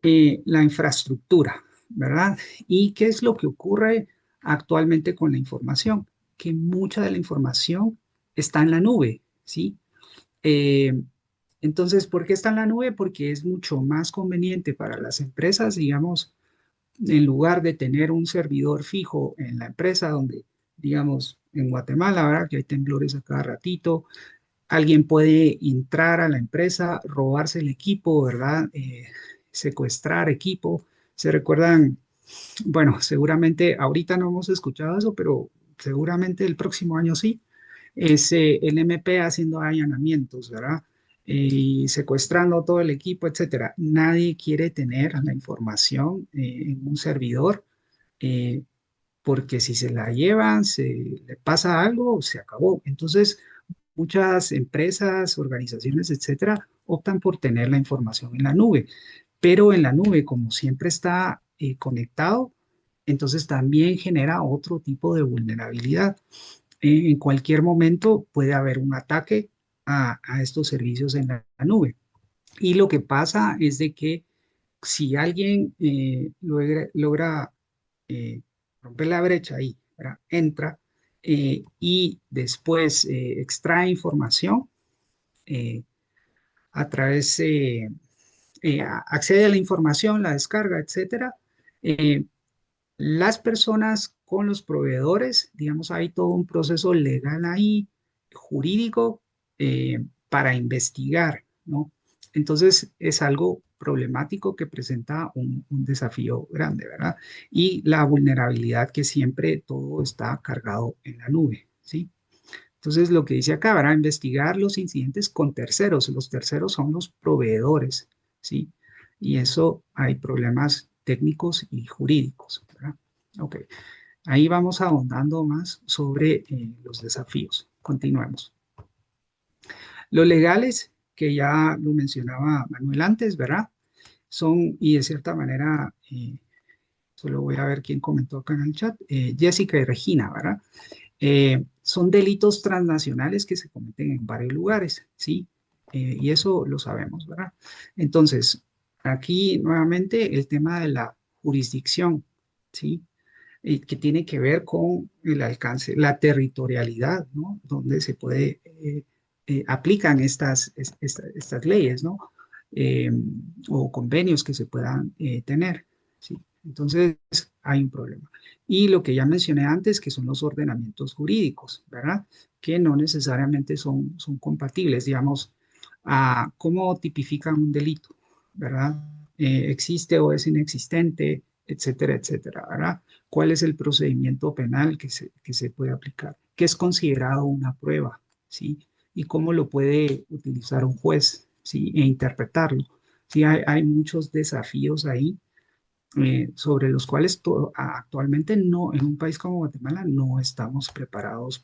La infraestructura, ¿verdad? ¿Y qué es lo que ocurre actualmente con la información? Que mucha de la información está en la nube, ¿sí? Eh, entonces, ¿por qué está en la nube? Porque es mucho más conveniente para las empresas, digamos, en lugar de tener un servidor fijo en la empresa donde, digamos, en Guatemala, ¿verdad? Que hay temblores a cada ratito, alguien puede entrar a la empresa, robarse el equipo, ¿verdad? Secuestrar equipo. ¿Se recuerdan? Bueno, seguramente ahorita no hemos escuchado eso, pero seguramente el próximo año sí. Es el MP haciendo allanamientos, ¿verdad? y secuestrando todo el equipo, etcétera. Nadie quiere tener la información en un servidor, eh, porque si se la llevan, se le pasa algo, se acabó. Entonces, muchas empresas, organizaciones, etcétera, optan por tener la información en la nube, pero en la nube, como siempre está conectado, entonces también genera otro tipo de vulnerabilidad. En cualquier momento puede haber un ataque a estos servicios en la nube. Y lo que pasa es de que si alguien logra eh, romper la brecha ahí, ¿verdad? Entra y después extrae información eh, a través, accede a la información, la descarga, etcétera. eh, las personas con los proveedores, digamos, hay todo un proceso legal ahí, jurídico, para investigar, ¿no? Entonces es algo problemático que presenta un desafío grande, ¿verdad? Y la vulnerabilidad que siempre todo está cargado en la nube, ¿sí? Entonces lo que dice acá, ¿verdad? Investigar los incidentes con terceros. Los terceros son los proveedores, ¿sí? Y eso hay problemas técnicos y jurídicos, ¿verdad? Ok, ahí vamos ahondando más sobre los desafíos. Continuemos. Los legales, que ya lo mencionaba Manuel antes, ¿verdad? Son, y de cierta manera, solo voy a ver quién comentó acá en el chat, Jessica y Regina, ¿verdad? Son delitos transnacionales que se cometen en varios lugares, ¿sí? Y eso lo sabemos, ¿verdad? Entonces, aquí nuevamente el tema de la jurisdicción, ¿sí? Que tiene que ver con el alcance, la territorialidad, ¿no? Donde se puede, aplican estas leyes, ¿no? Eh, o convenios que se puedan tener, ¿sí? Entonces, hay un problema. Y lo que ya mencioné antes, que son los ordenamientos jurídicos, ¿verdad? Que no necesariamente son compatibles, digamos, a cómo tipifican un delito, ¿verdad? ¿Existe o es inexistente, etcétera, etcétera, ¿verdad? ¿Cuál es el procedimiento penal que se puede aplicar? ¿Qué es considerado una prueba? ¿Sí? ¿Y cómo lo puede utilizar un juez? ¿Sí? E interpretarlo. Sí, hay muchos desafíos ahí, sobre los cuales actualmente no, en un país como Guatemala no estamos preparados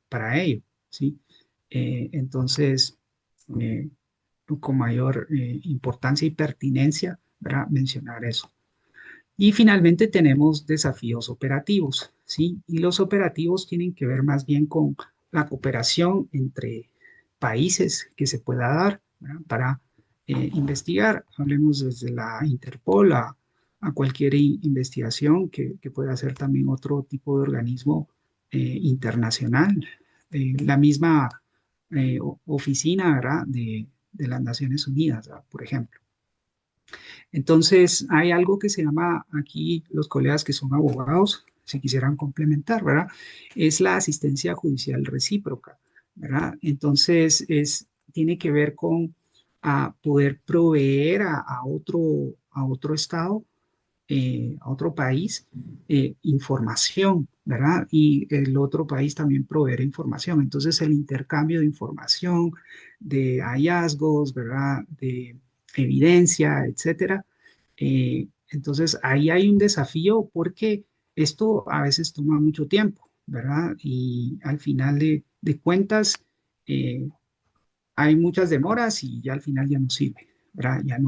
para ello, ¿sí? Entonces, eh, con mayor importancia y pertinencia, ¿verdad? Mencionar eso. Y finalmente tenemos desafíos operativos, ¿sí? Y los operativos tienen que ver más bien con la cooperación entre países que se pueda dar, ¿verdad? Para investigar. Hablemos desde la Interpol a cualquier investigación que pueda ser también otro tipo de organismo internacional. La misma oficina, ¿verdad? De las Naciones Unidas, ¿verdad? Por ejemplo. Entonces, hay algo que se llama aquí, los colegas que son abogados, si quisieran complementar, ¿verdad? Es la asistencia judicial recíproca, ¿verdad? Entonces, tiene que ver con poder proveer a otro estado, a otro país, información, ¿verdad? Y el otro país también proveer información. Entonces, el intercambio de información, de hallazgos, ¿verdad? De evidencia, etcétera. Entonces, ahí hay un desafío porque esto a veces toma mucho tiempo, ¿verdad? Y al final de cuentas, eh, hay muchas demoras y ya al final ya no sirve, ¿verdad? Ya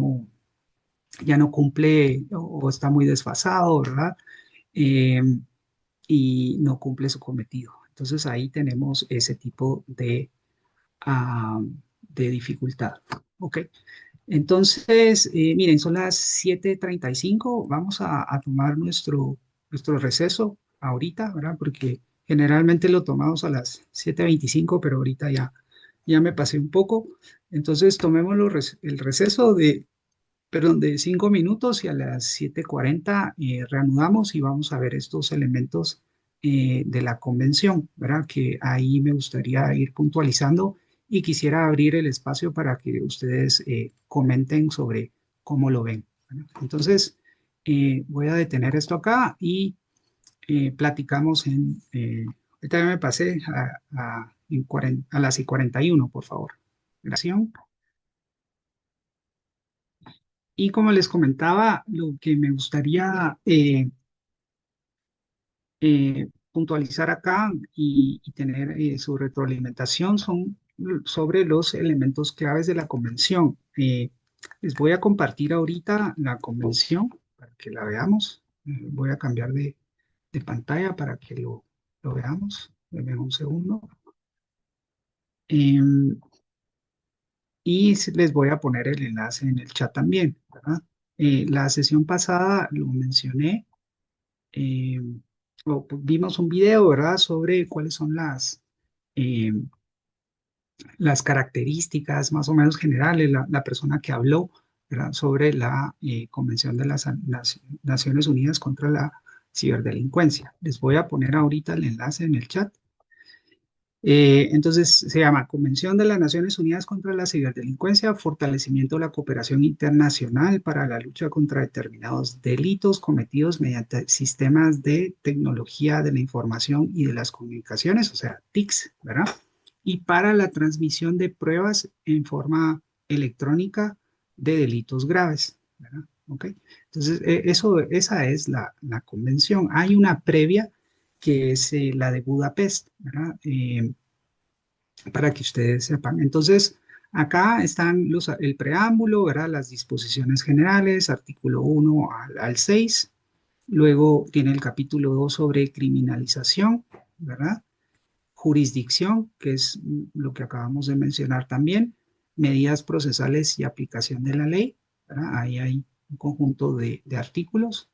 no cumple o está muy desfasado, ¿verdad? Eh, y no cumple su cometido. Entonces ahí tenemos ese tipo de dificultad. ¿Ok? Entonces, miren, son las 7:35. Vamos a tomar nuestro receso ahorita, ¿verdad? Porque generalmente lo tomamos a las 7:25, pero ahorita ya me pasé un poco. Entonces, tomemos el receso perdón, de 5 minutos y a las 7:40 reanudamos y vamos a ver estos elementos de la convención, ¿verdad? Que ahí me gustaría ir puntualizando y quisiera abrir el espacio para que ustedes comenten sobre cómo lo ven, ¿verdad? Entonces, voy a detener esto acá y platicamos ahorita ya me pasé a las 41, por favor. Gracias. Y como les comentaba, lo que me gustaría puntualizar acá y tener su retroalimentación son sobre los elementos claves de la convención. Les voy a compartir ahorita la convención para que la veamos. Voy a cambiar de pantalla para que lo veamos. Denme un segundo. Em, les voy a poner el enlace en el chat también, ¿verdad? La sesión pasada lo mencioné, eh, vimos un video, ¿verdad? Sobre cuáles son eh, las características más o menos generales, la persona que habló, ¿verdad? Sobre la Convención de las Naciones Unidas contra la Ciberdelincuencia. Les voy a poner ahorita el enlace en el chat. Entonces se llama Convención de las Naciones Unidas contra la Ciberdelincuencia, fortalecimiento de la cooperación internacional para la lucha contra determinados delitos cometidos mediante sistemas de tecnología de la información y de las comunicaciones, o sea, TICs, ¿verdad? Y para la transmisión de pruebas en forma electrónica de delitos graves, ¿verdad? ¿Ok? Entonces, esa es la convención. Hay una previa que es la de Budapest, ¿verdad? Para que ustedes sepan. Entonces, acá están el preámbulo, ¿verdad? Las disposiciones generales, artículo 1 al 6. Luego tiene el capítulo 2 sobre criminalización, ¿verdad? Jurisdicción, que es lo que acabamos de mencionar también, medidas procesales y aplicación de la ley, ¿verdad? Ahí hay un conjunto de artículos.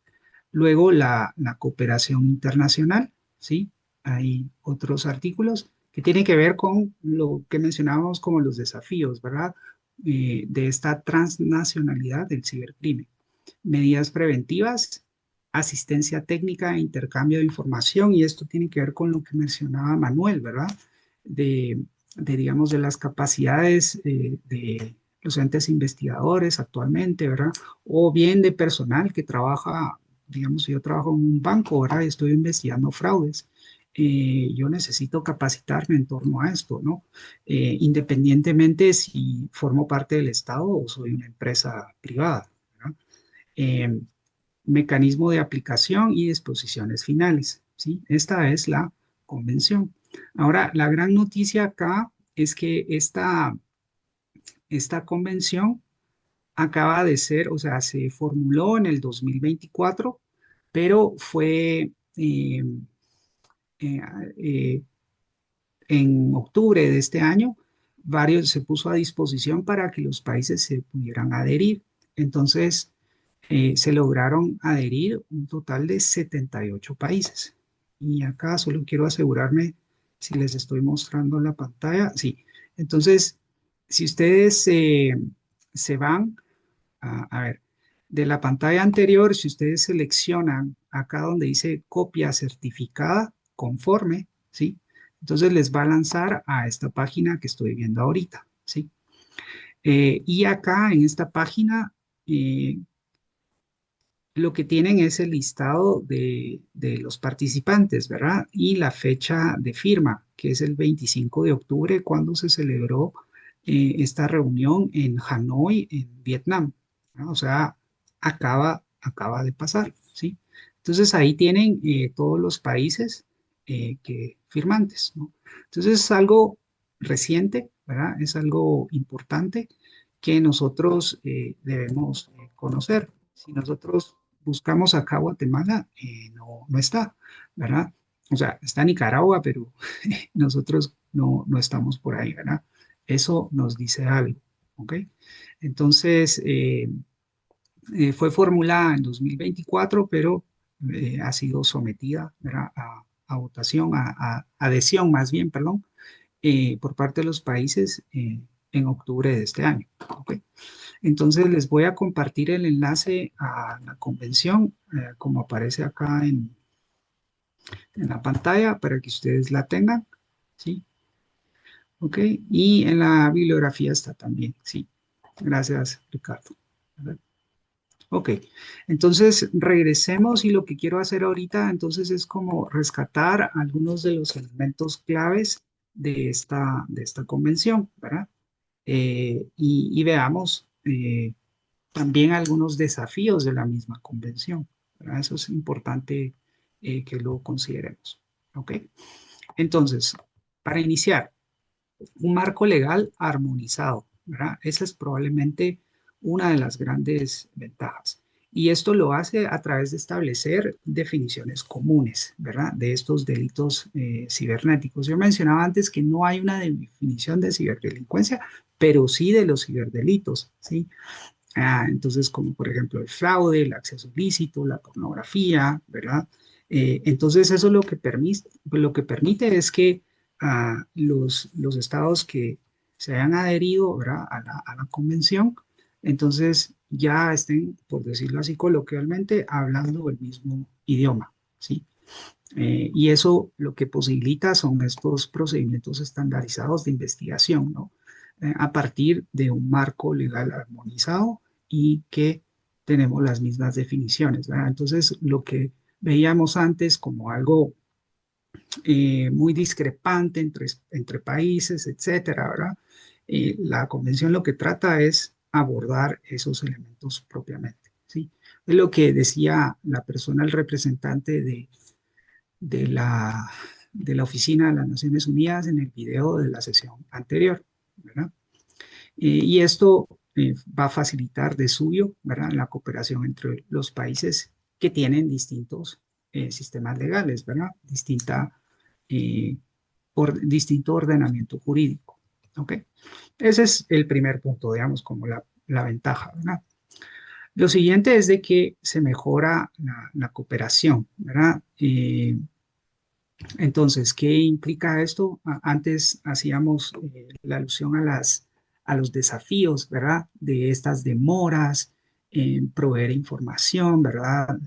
Luego la cooperación internacional, ¿sí? Hay otros artículos que tienen que ver con lo que mencionábamos como los desafíos, ¿verdad? De esta transnacionalidad del cibercrimen. Medidas preventivas, asistencia técnica e intercambio de información, y esto tiene que ver con lo que mencionaba Manuel, ¿verdad? De, digamos, de las capacidades de los entes investigadores actualmente, ¿verdad? O bien de personal que trabaja, digamos, si yo trabajo en un banco, ¿verdad? Y estoy investigando fraudes. Yo necesito capacitarme en torno a esto, ¿no? Independientemente si formo parte del Estado o soy una empresa privada, ¿verdad? Eh, Mecanismo de aplicación y disposiciones finales, ¿sí? Esta es la convención. Ahora, la gran noticia acá es que esta convención acaba de ser, o sea, se formuló en el 2024, pero fue eh, eh, en octubre de este año, se puso a disposición para que los países se pudieran adherir. Entonces, se lograron adherir un total de 78 países. Y acá solo quiero asegurarme si les estoy mostrando la pantalla. Sí. Entonces, si ustedes se van a ver, de la pantalla anterior, si ustedes seleccionan acá donde dice copia certificada conforme, ¿sí? Entonces les va a lanzar a esta página que estoy viendo ahorita, ¿sí? Y acá en esta página eh, lo que tienen es el listado de los participantes, ¿verdad? Y la fecha de firma, que es el 25 de octubre, cuando se celebró esta reunión en Hanoi, en Vietnam, ¿no? O sea, acaba de pasar, ¿sí? Entonces ahí tienen todos los países que firmantes, ¿no? Entonces es algo reciente, ¿verdad? Es algo importante que nosotros debemos conocer. Si nosotros buscamos acá Guatemala, no está, ¿verdad? O sea, está Nicaragua, pero nosotros no estamos por ahí, ¿verdad? Eso nos dice algo, ¿ok? Entonces, fue formulada en 2024, pero ha sido sometida, ¿verdad? A votación, a adhesión más bien, perdón, por parte de los países en octubre de este año, ¿ok? Entonces les voy a compartir el enlace a la convención, como aparece acá en la pantalla, para que ustedes la tengan, ¿sí? Ok, y en la bibliografía está también, sí. Gracias, Ricardo. Ok, entonces regresemos y lo que quiero hacer ahorita entonces es como rescatar algunos de los elementos claves de esta convención, ¿verdad? Y veamos. también algunos desafíos de la misma convención, ¿verdad? Eso es importante que lo consideremos. ¿Ok? Entonces, para iniciar, un marco legal armonizado, ¿verdad? Esa es probablemente una de las grandes ventajas. Y esto lo hace a través de establecer definiciones comunes, ¿verdad? De estos delitos cibernéticos. Yo mencionaba antes que no hay una definición de ciberdelincuencia, pero sí de los ciberdelitos, ¿sí? Entonces, como por ejemplo el fraude, el acceso ilícito, la pornografía, ¿verdad? Entonces, eso lo que permite es que los estados que se hayan adherido, ¿verdad? A la convención, entonces ya estén, por decirlo así coloquialmente, hablando el mismo idioma, ¿sí? Y eso lo que posibilita son estos procedimientos estandarizados de investigación, ¿no? A partir de un marco legal armonizado y que tenemos las mismas definiciones, ¿verdad? Entonces, lo que veíamos antes como algo muy discrepante entre países, etcétera, ¿verdad? La convención lo que trata es abordar esos elementos propiamente, ¿sí? Es lo que decía la persona, el representante de la, de la Oficina de las Naciones Unidas en el video de la sesión anterior, ¿verdad? Y esto va a facilitar de suyo, ¿verdad? La cooperación entre los países que tienen distintos sistemas legales, ¿verdad? Eh, distinto ordenamiento jurídico, ¿ok? Ese es el primer punto, digamos, como la ventaja, ¿verdad? Lo siguiente es de que se mejora la cooperación, ¿verdad? Entonces, ¿qué implica esto? Antes hacíamos la alusión a los desafíos, ¿verdad? De estas demoras en proveer información, ¿verdad?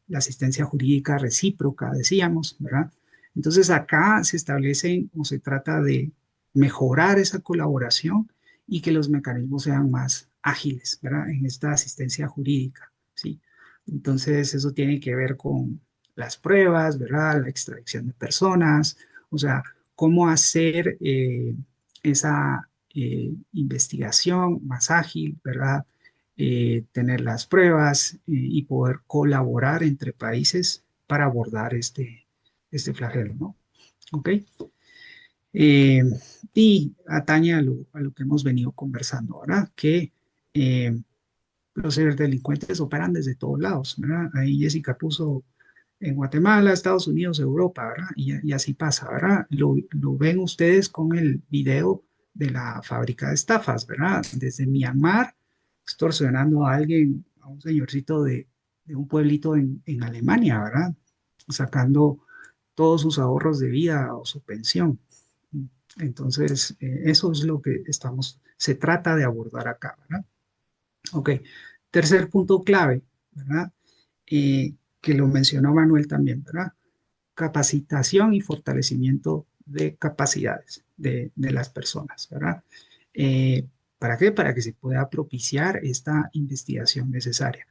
La asistencia jurídica recíproca, decíamos, ¿verdad? Entonces, acá se establecen o se trata de mejorar esa colaboración y que los mecanismos sean más ágiles, ¿verdad? En esta asistencia jurídica, ¿sí? Entonces, eso tiene que ver con las pruebas, ¿verdad? La extracción de personas, o sea, cómo hacer esa investigación más ágil, ¿verdad? Tener las pruebas y poder colaborar entre países para abordar este flagelo, ¿no? ¿Ok? Eh, y atañe a lo que hemos venido conversando, ¿verdad? Que los ciberdelincuentes operan desde todos lados, ¿verdad? Ahí Jessica puso en Guatemala, Estados Unidos, Europa, ¿verdad? Y así pasa, ¿verdad? Lo ven ustedes con el video de la fábrica de estafas, ¿verdad? Desde Myanmar, extorsionando a alguien, a un señorcito de un pueblito en Alemania, ¿verdad? Sacando todos sus ahorros de vida o su pensión. Entonces, eso es lo que se trata de abordar acá, ¿verdad? Ok, tercer punto clave, ¿verdad? Que lo mencionó Manuel también, ¿verdad? Capacitación y fortalecimiento de capacidades de las personas, ¿verdad? ¿Para qué? Para que se pueda propiciar esta investigación necesaria.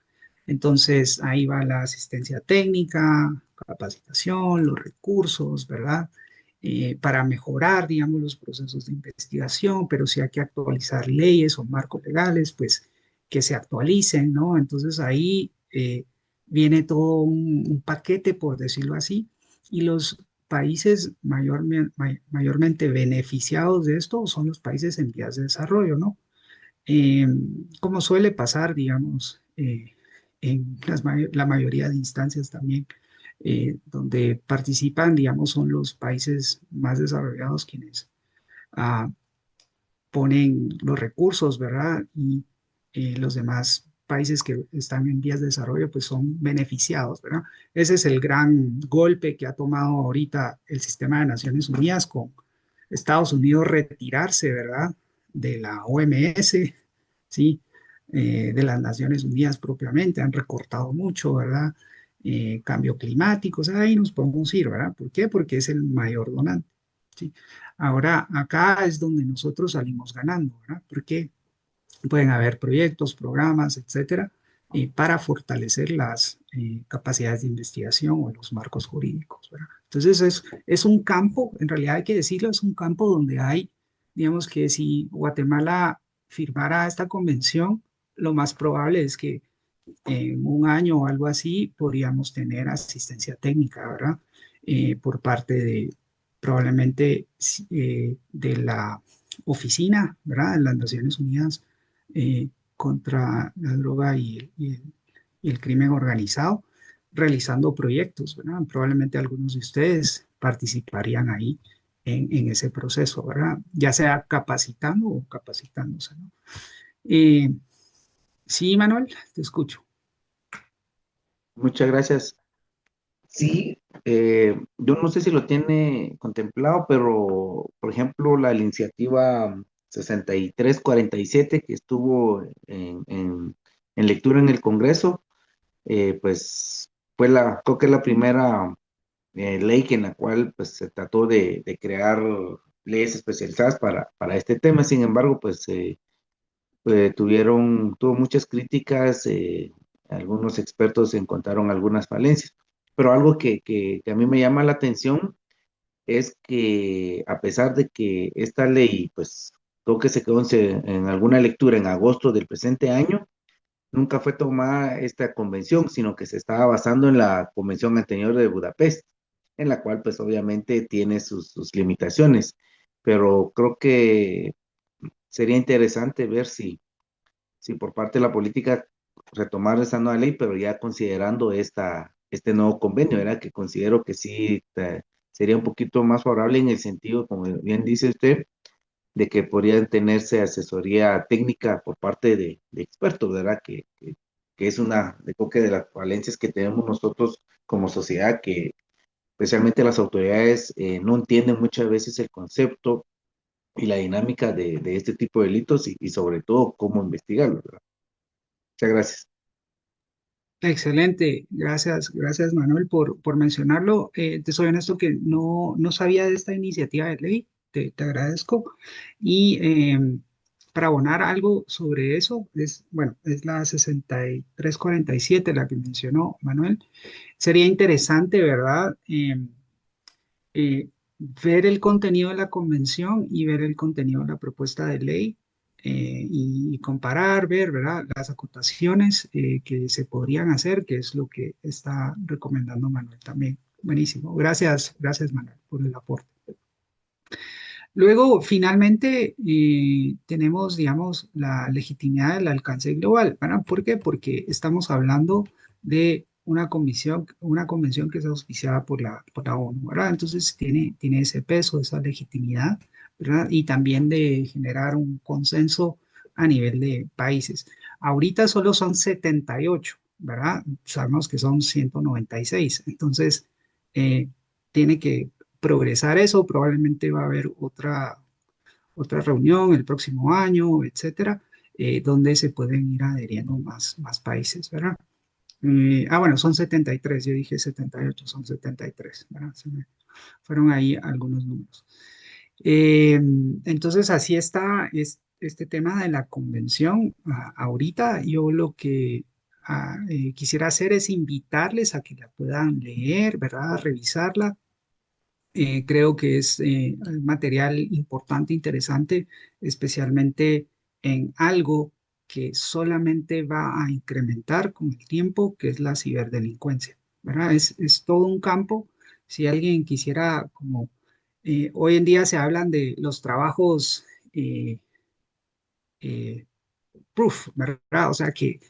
Entonces, ahí va la asistencia técnica, capacitación, los recursos, ¿verdad? Para mejorar, digamos, los procesos de investigación, pero si hay que actualizar leyes o marcos legales, pues que se actualicen, ¿no? Entonces ahí viene todo un paquete, por decirlo así, y los países mayormente beneficiados de esto son los países en vías de desarrollo, ¿no? Eh, Como suele pasar, digamos, en la mayoría de instancias también, donde participan, digamos, son los países más desarrollados quienes ah, ponen los recursos, ¿verdad? Y los demás países que están en vías de desarrollo, pues son beneficiados, ¿verdad? Ese es el gran golpe que ha tomado ahorita el sistema de Naciones Unidas con Estados Unidos retirarse, ¿verdad? De la OMS, ¿sí? De las Naciones Unidas propiamente, han recortado mucho, ¿verdad? Cambio climático, o sea, ahí nos podemos ir, ¿verdad? ¿Por qué? Porque es el mayor donante, ¿sí? Ahora, acá es donde nosotros salimos ganando, ¿verdad? Porque pueden haber proyectos, programas, etcétera, para fortalecer las capacidades de investigación o los marcos jurídicos, ¿verdad? Entonces, es un campo, en realidad hay que decirlo, es un campo donde hay, digamos que si Guatemala firmara esta convención, lo más probable es que en un año o algo así podríamos tener asistencia técnica, ¿verdad? Por parte de probablemente de la oficina, ¿verdad? De las Naciones Unidas contra la droga y el crimen organizado, realizando proyectos, ¿verdad? Probablemente algunos de ustedes participarían ahí en ese proceso, ¿verdad? Ya sea capacitando o capacitándose, ¿no? Eh, sí, Manuel, te escucho. Muchas gracias. Sí, yo no sé si lo tiene contemplado, pero por ejemplo, la iniciativa 6347 que estuvo en lectura en el Congreso, pues creo que es la primera ley que en la cual pues se trató de crear leyes especializadas para este tema. Sin embargo, pues tuvo muchas críticas, algunos expertos encontraron algunas falencias, pero algo que a mí me llama la atención es que a pesar de que esta ley, pues creo que se quedó en alguna lectura en agosto del presente año, nunca fue tomada esta convención, sino que se estaba basando en la convención anterior de Budapest, en la cual pues obviamente tiene sus limitaciones, pero creo que sería interesante ver si por parte de la política retomar esa nueva ley, pero ya considerando este nuevo convenio, ¿verdad? Que considero que sí sería un poquito más favorable en el sentido, como bien dice usted, de que podrían tenerse asesoría técnica por parte de expertos, ¿verdad? Que es creo que de las falencias que tenemos nosotros como sociedad, que especialmente las autoridades no entienden muchas veces el concepto y la dinámica de este tipo de delitos y sobre todo cómo investigarlos, ¿verdad? Muchas gracias. Excelente, gracias Manuel por mencionarlo. Te soy honesto que no sabía de esta iniciativa de ley, te agradezco. Y para abonar algo sobre eso, bueno, es la 6347 la que mencionó Manuel. Sería interesante, ¿verdad? Eh, ver el contenido de la convención y ver el contenido de la propuesta de ley y comparar, ver, ¿verdad? Las acotaciones que se podrían hacer, que es lo que está recomendando Manuel también. Buenísimo. Gracias Manuel por el aporte. Luego, finalmente, tenemos, digamos, la legitimidad del alcance global. ¿Verdad? ¿Por qué? Porque estamos hablando de una convención que es auspiciada por la ONU, ¿verdad? Entonces, tiene ese peso, esa legitimidad, ¿verdad? Y también de generar un consenso a nivel de países. Ahorita solo son 78, ¿verdad? Sabemos que son 196. Entonces, tiene que progresar eso, probablemente va a haber otra reunión el próximo año, etcétera, donde se pueden ir adheriendo más países, ¿verdad? Bueno, son 73, yo dije 78, son 73, ¿verdad? Fueron ahí algunos números. Entonces, así está este tema de la convención. Ahorita yo lo que quisiera hacer es invitarles a que la puedan leer, ¿verdad? Revisarla. Creo que es material importante, interesante, especialmente en algo que solamente va a incrementar con el tiempo, que es la ciberdelincuencia, ¿verdad? Es todo un campo. Si alguien quisiera, como hoy en día se hablan de los trabajos eh, eh, proof, ¿verdad? O sea, que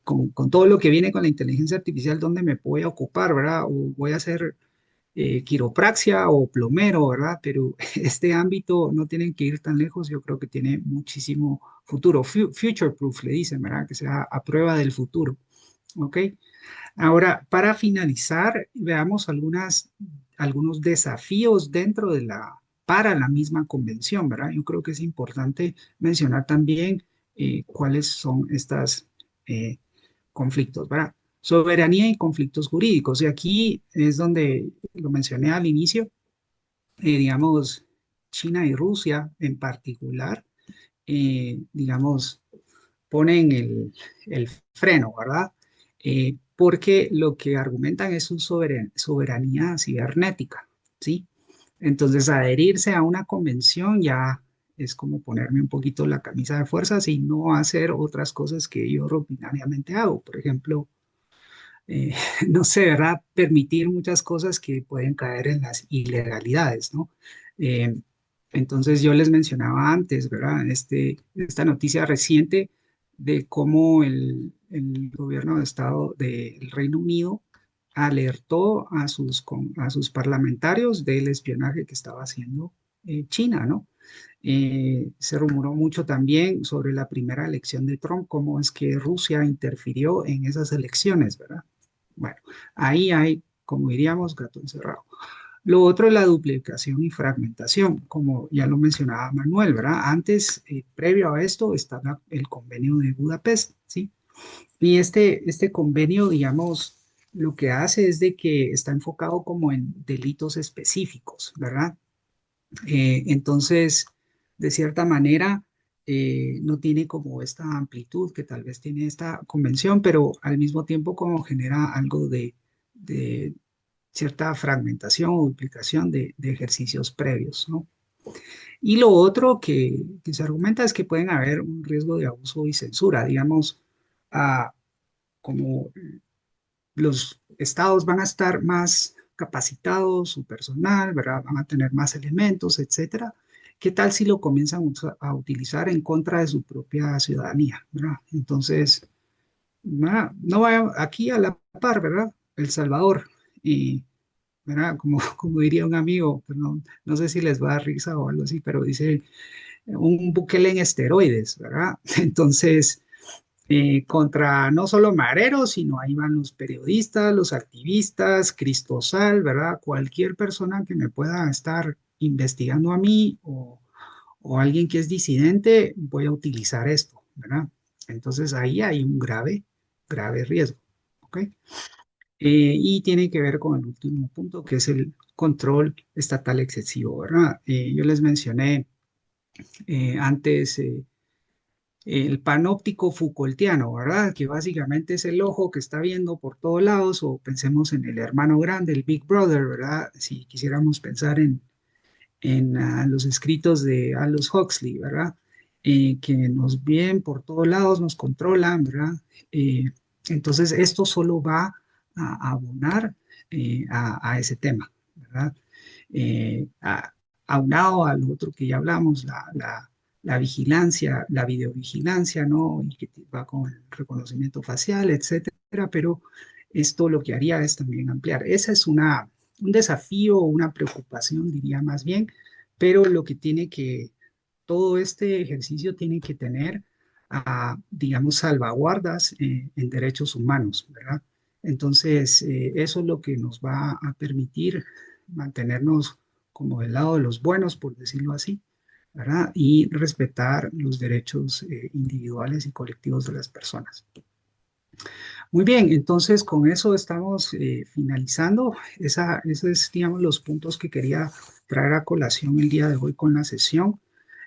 con todo lo que viene con la inteligencia artificial, ¿dónde me voy a ocupar, ¿verdad? O voy a hacer quiropraxia o plomero, ¿verdad? Pero este ámbito no tienen que ir tan lejos, yo creo que tiene muchísimo futuro. Future proof le dicen, ¿verdad? Que sea a prueba del futuro, ¿ok? Ahora, para finalizar, veamos algunos desafíos para la misma convención, ¿verdad? Yo creo que es importante mencionar también cuáles son estos conflictos, ¿verdad? Soberanía y conflictos jurídicos. Y aquí es donde lo mencioné al inicio, digamos, China y Rusia en particular, digamos, ponen el freno, ¿verdad? Porque lo que argumentan es su soberanía cibernética, ¿sí? Entonces, adherirse a una convención ya es como ponerme un poquito la camisa de fuerzas y no hacer otras cosas que yo rutinariamente hago. Por ejemplo, eh, no sé, ¿verdad? Permitir muchas cosas que pueden caer en las ilegalidades, ¿no? Eh, entonces yo les mencionaba antes, ¿verdad? Esta noticia reciente de cómo el gobierno de Estado del Reino Unido alertó a sus parlamentarios del espionaje que estaba haciendo China, ¿no? Se rumoró mucho también sobre la primera elección de Trump, cómo es que Rusia interfirió en esas elecciones, ¿verdad? Bueno, ahí hay, como diríamos, gato encerrado. Lo otro es la duplicación y fragmentación, como ya lo mencionaba Manuel, ¿verdad? Antes, previo a esto, está el convenio de Budapest, ¿sí? Y este convenio, digamos, lo que hace es de que está enfocado como en delitos específicos, ¿verdad? Entonces, de cierta manera, no tiene como esta amplitud que tal vez tiene esta convención, pero al mismo tiempo como genera algo de cierta fragmentación o duplicación de ejercicios previos, ¿no? Y lo otro que se argumenta es que pueden haber un riesgo de abuso y censura, digamos, como los estados van a estar más capacitados, su personal, ¿verdad? Van a tener más elementos, etcétera. ¿Qué tal si lo comienzan a utilizar en contra de su propia ciudadanía, ¿verdad? Entonces, no vaya aquí a la par, ¿verdad? El Salvador, y, ¿verdad? Como, como diría un amigo, perdón, no sé si les va a dar risa o algo así, pero dice un Bukele en esteroides, ¿verdad? Entonces, contra no solo mareros, sino ahí van los periodistas, los activistas, Cristosal, ¿verdad? Cualquier persona que me pueda estar investigando a mí o alguien que es disidente, voy a utilizar esto, ¿verdad? Entonces ahí hay un grave riesgo, ¿ok? Y tiene que ver con el último punto, que es el control estatal excesivo, ¿verdad? Yo les mencioné antes el panóptico Foucaultiano, ¿verdad? Que básicamente es el ojo que está viendo por todos lados, o pensemos en el hermano grande, el Big Brother, ¿verdad? Si quisiéramos pensar en los escritos de Aldous Huxley, ¿verdad? Que nos ven por todos lados, nos controlan, ¿verdad? Eh, entonces, esto solo va a abonar a ese tema, ¿verdad? Aunado al otro que ya hablamos, la vigilancia, la videovigilancia, ¿no? Y que va con el reconocimiento facial, etcétera, pero esto lo que haría es también ampliar. Esa es un desafío, una preocupación, diría más bien, pero lo que todo este ejercicio tiene que tener, digamos, salvaguardas en derechos humanos, ¿verdad? Entonces, eso es lo que nos va a permitir mantenernos como del lado de los buenos, por decirlo así, ¿verdad? Y respetar los derechos individuales y colectivos de las personas. Muy bien, entonces con eso estamos finalizando. Esos es, digamos, los puntos que quería traer a colación el día de hoy con la sesión.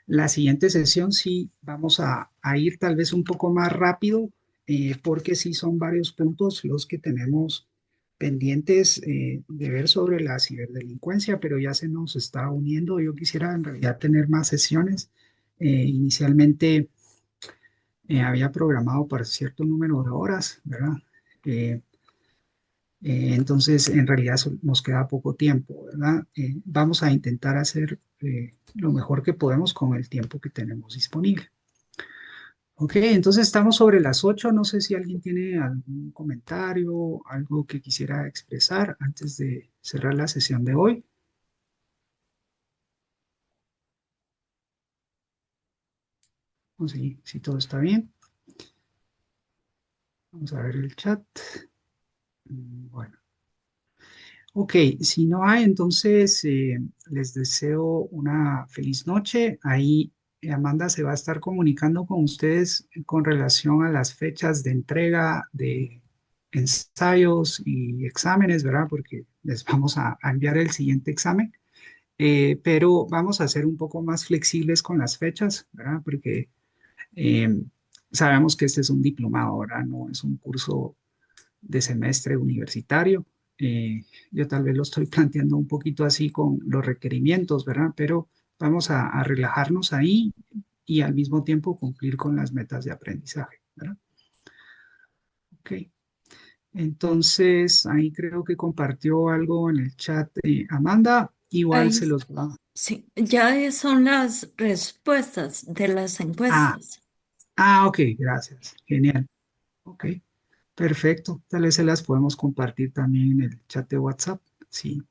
La siguiente sesión sí vamos a ir tal vez un poco más rápido, porque sí son varios puntos los que tenemos pendientes de ver sobre la ciberdelincuencia, pero ya se nos está uniendo. Yo quisiera en realidad tener más sesiones. Inicialmente había programado para cierto número de horas, ¿verdad? Eh, entonces, en realidad nos queda poco tiempo, ¿verdad? Vamos a intentar hacer lo mejor que podemos con el tiempo que tenemos disponible. Ok, entonces estamos sobre las 8. No sé si alguien tiene algún comentario, algo que quisiera expresar antes de cerrar la sesión de hoy. O si todo está bien. Vamos a ver el chat. Bueno. Ok, si no hay, entonces les deseo una feliz noche. Ahí Amanda se va a estar comunicando con ustedes con relación a las fechas de entrega de ensayos y exámenes, ¿verdad? Porque les vamos a enviar el siguiente examen. Pero vamos a ser un poco más flexibles con las fechas, ¿verdad? Porque eh, sabemos que este es un diplomado, ¿verdad? No es un curso de semestre universitario. Yo tal vez lo estoy planteando un poquito así con los requerimientos, ¿verdad? Pero Vamos a relajarnos ahí y al mismo tiempo cumplir con las metas de aprendizaje, ¿verdad? Ok. Entonces, ahí creo que compartió algo en el chat Amanda. Igual Ahí, se los va. sí, ya son las respuestas de las Ah, encuestas. ok, gracias. Genial. Ok, perfecto. Tal vez se las podemos compartir también en el chat de WhatsApp, sí,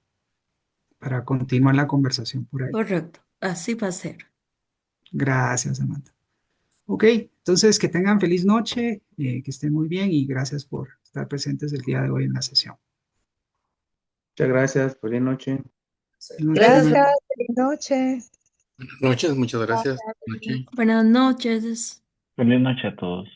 para continuar la conversación por ahí. Correcto, así va a ser. Gracias, Amanda. Ok, entonces que tengan feliz noche, que estén muy bien y gracias por estar presentes el día de hoy en la sesión. Muchas gracias, buenas noches. Feliz noche, Gracias, Amanda. feliz noche. Buenas noches, muchas gracias. Noche. Buenas noches. Feliz noche a todos.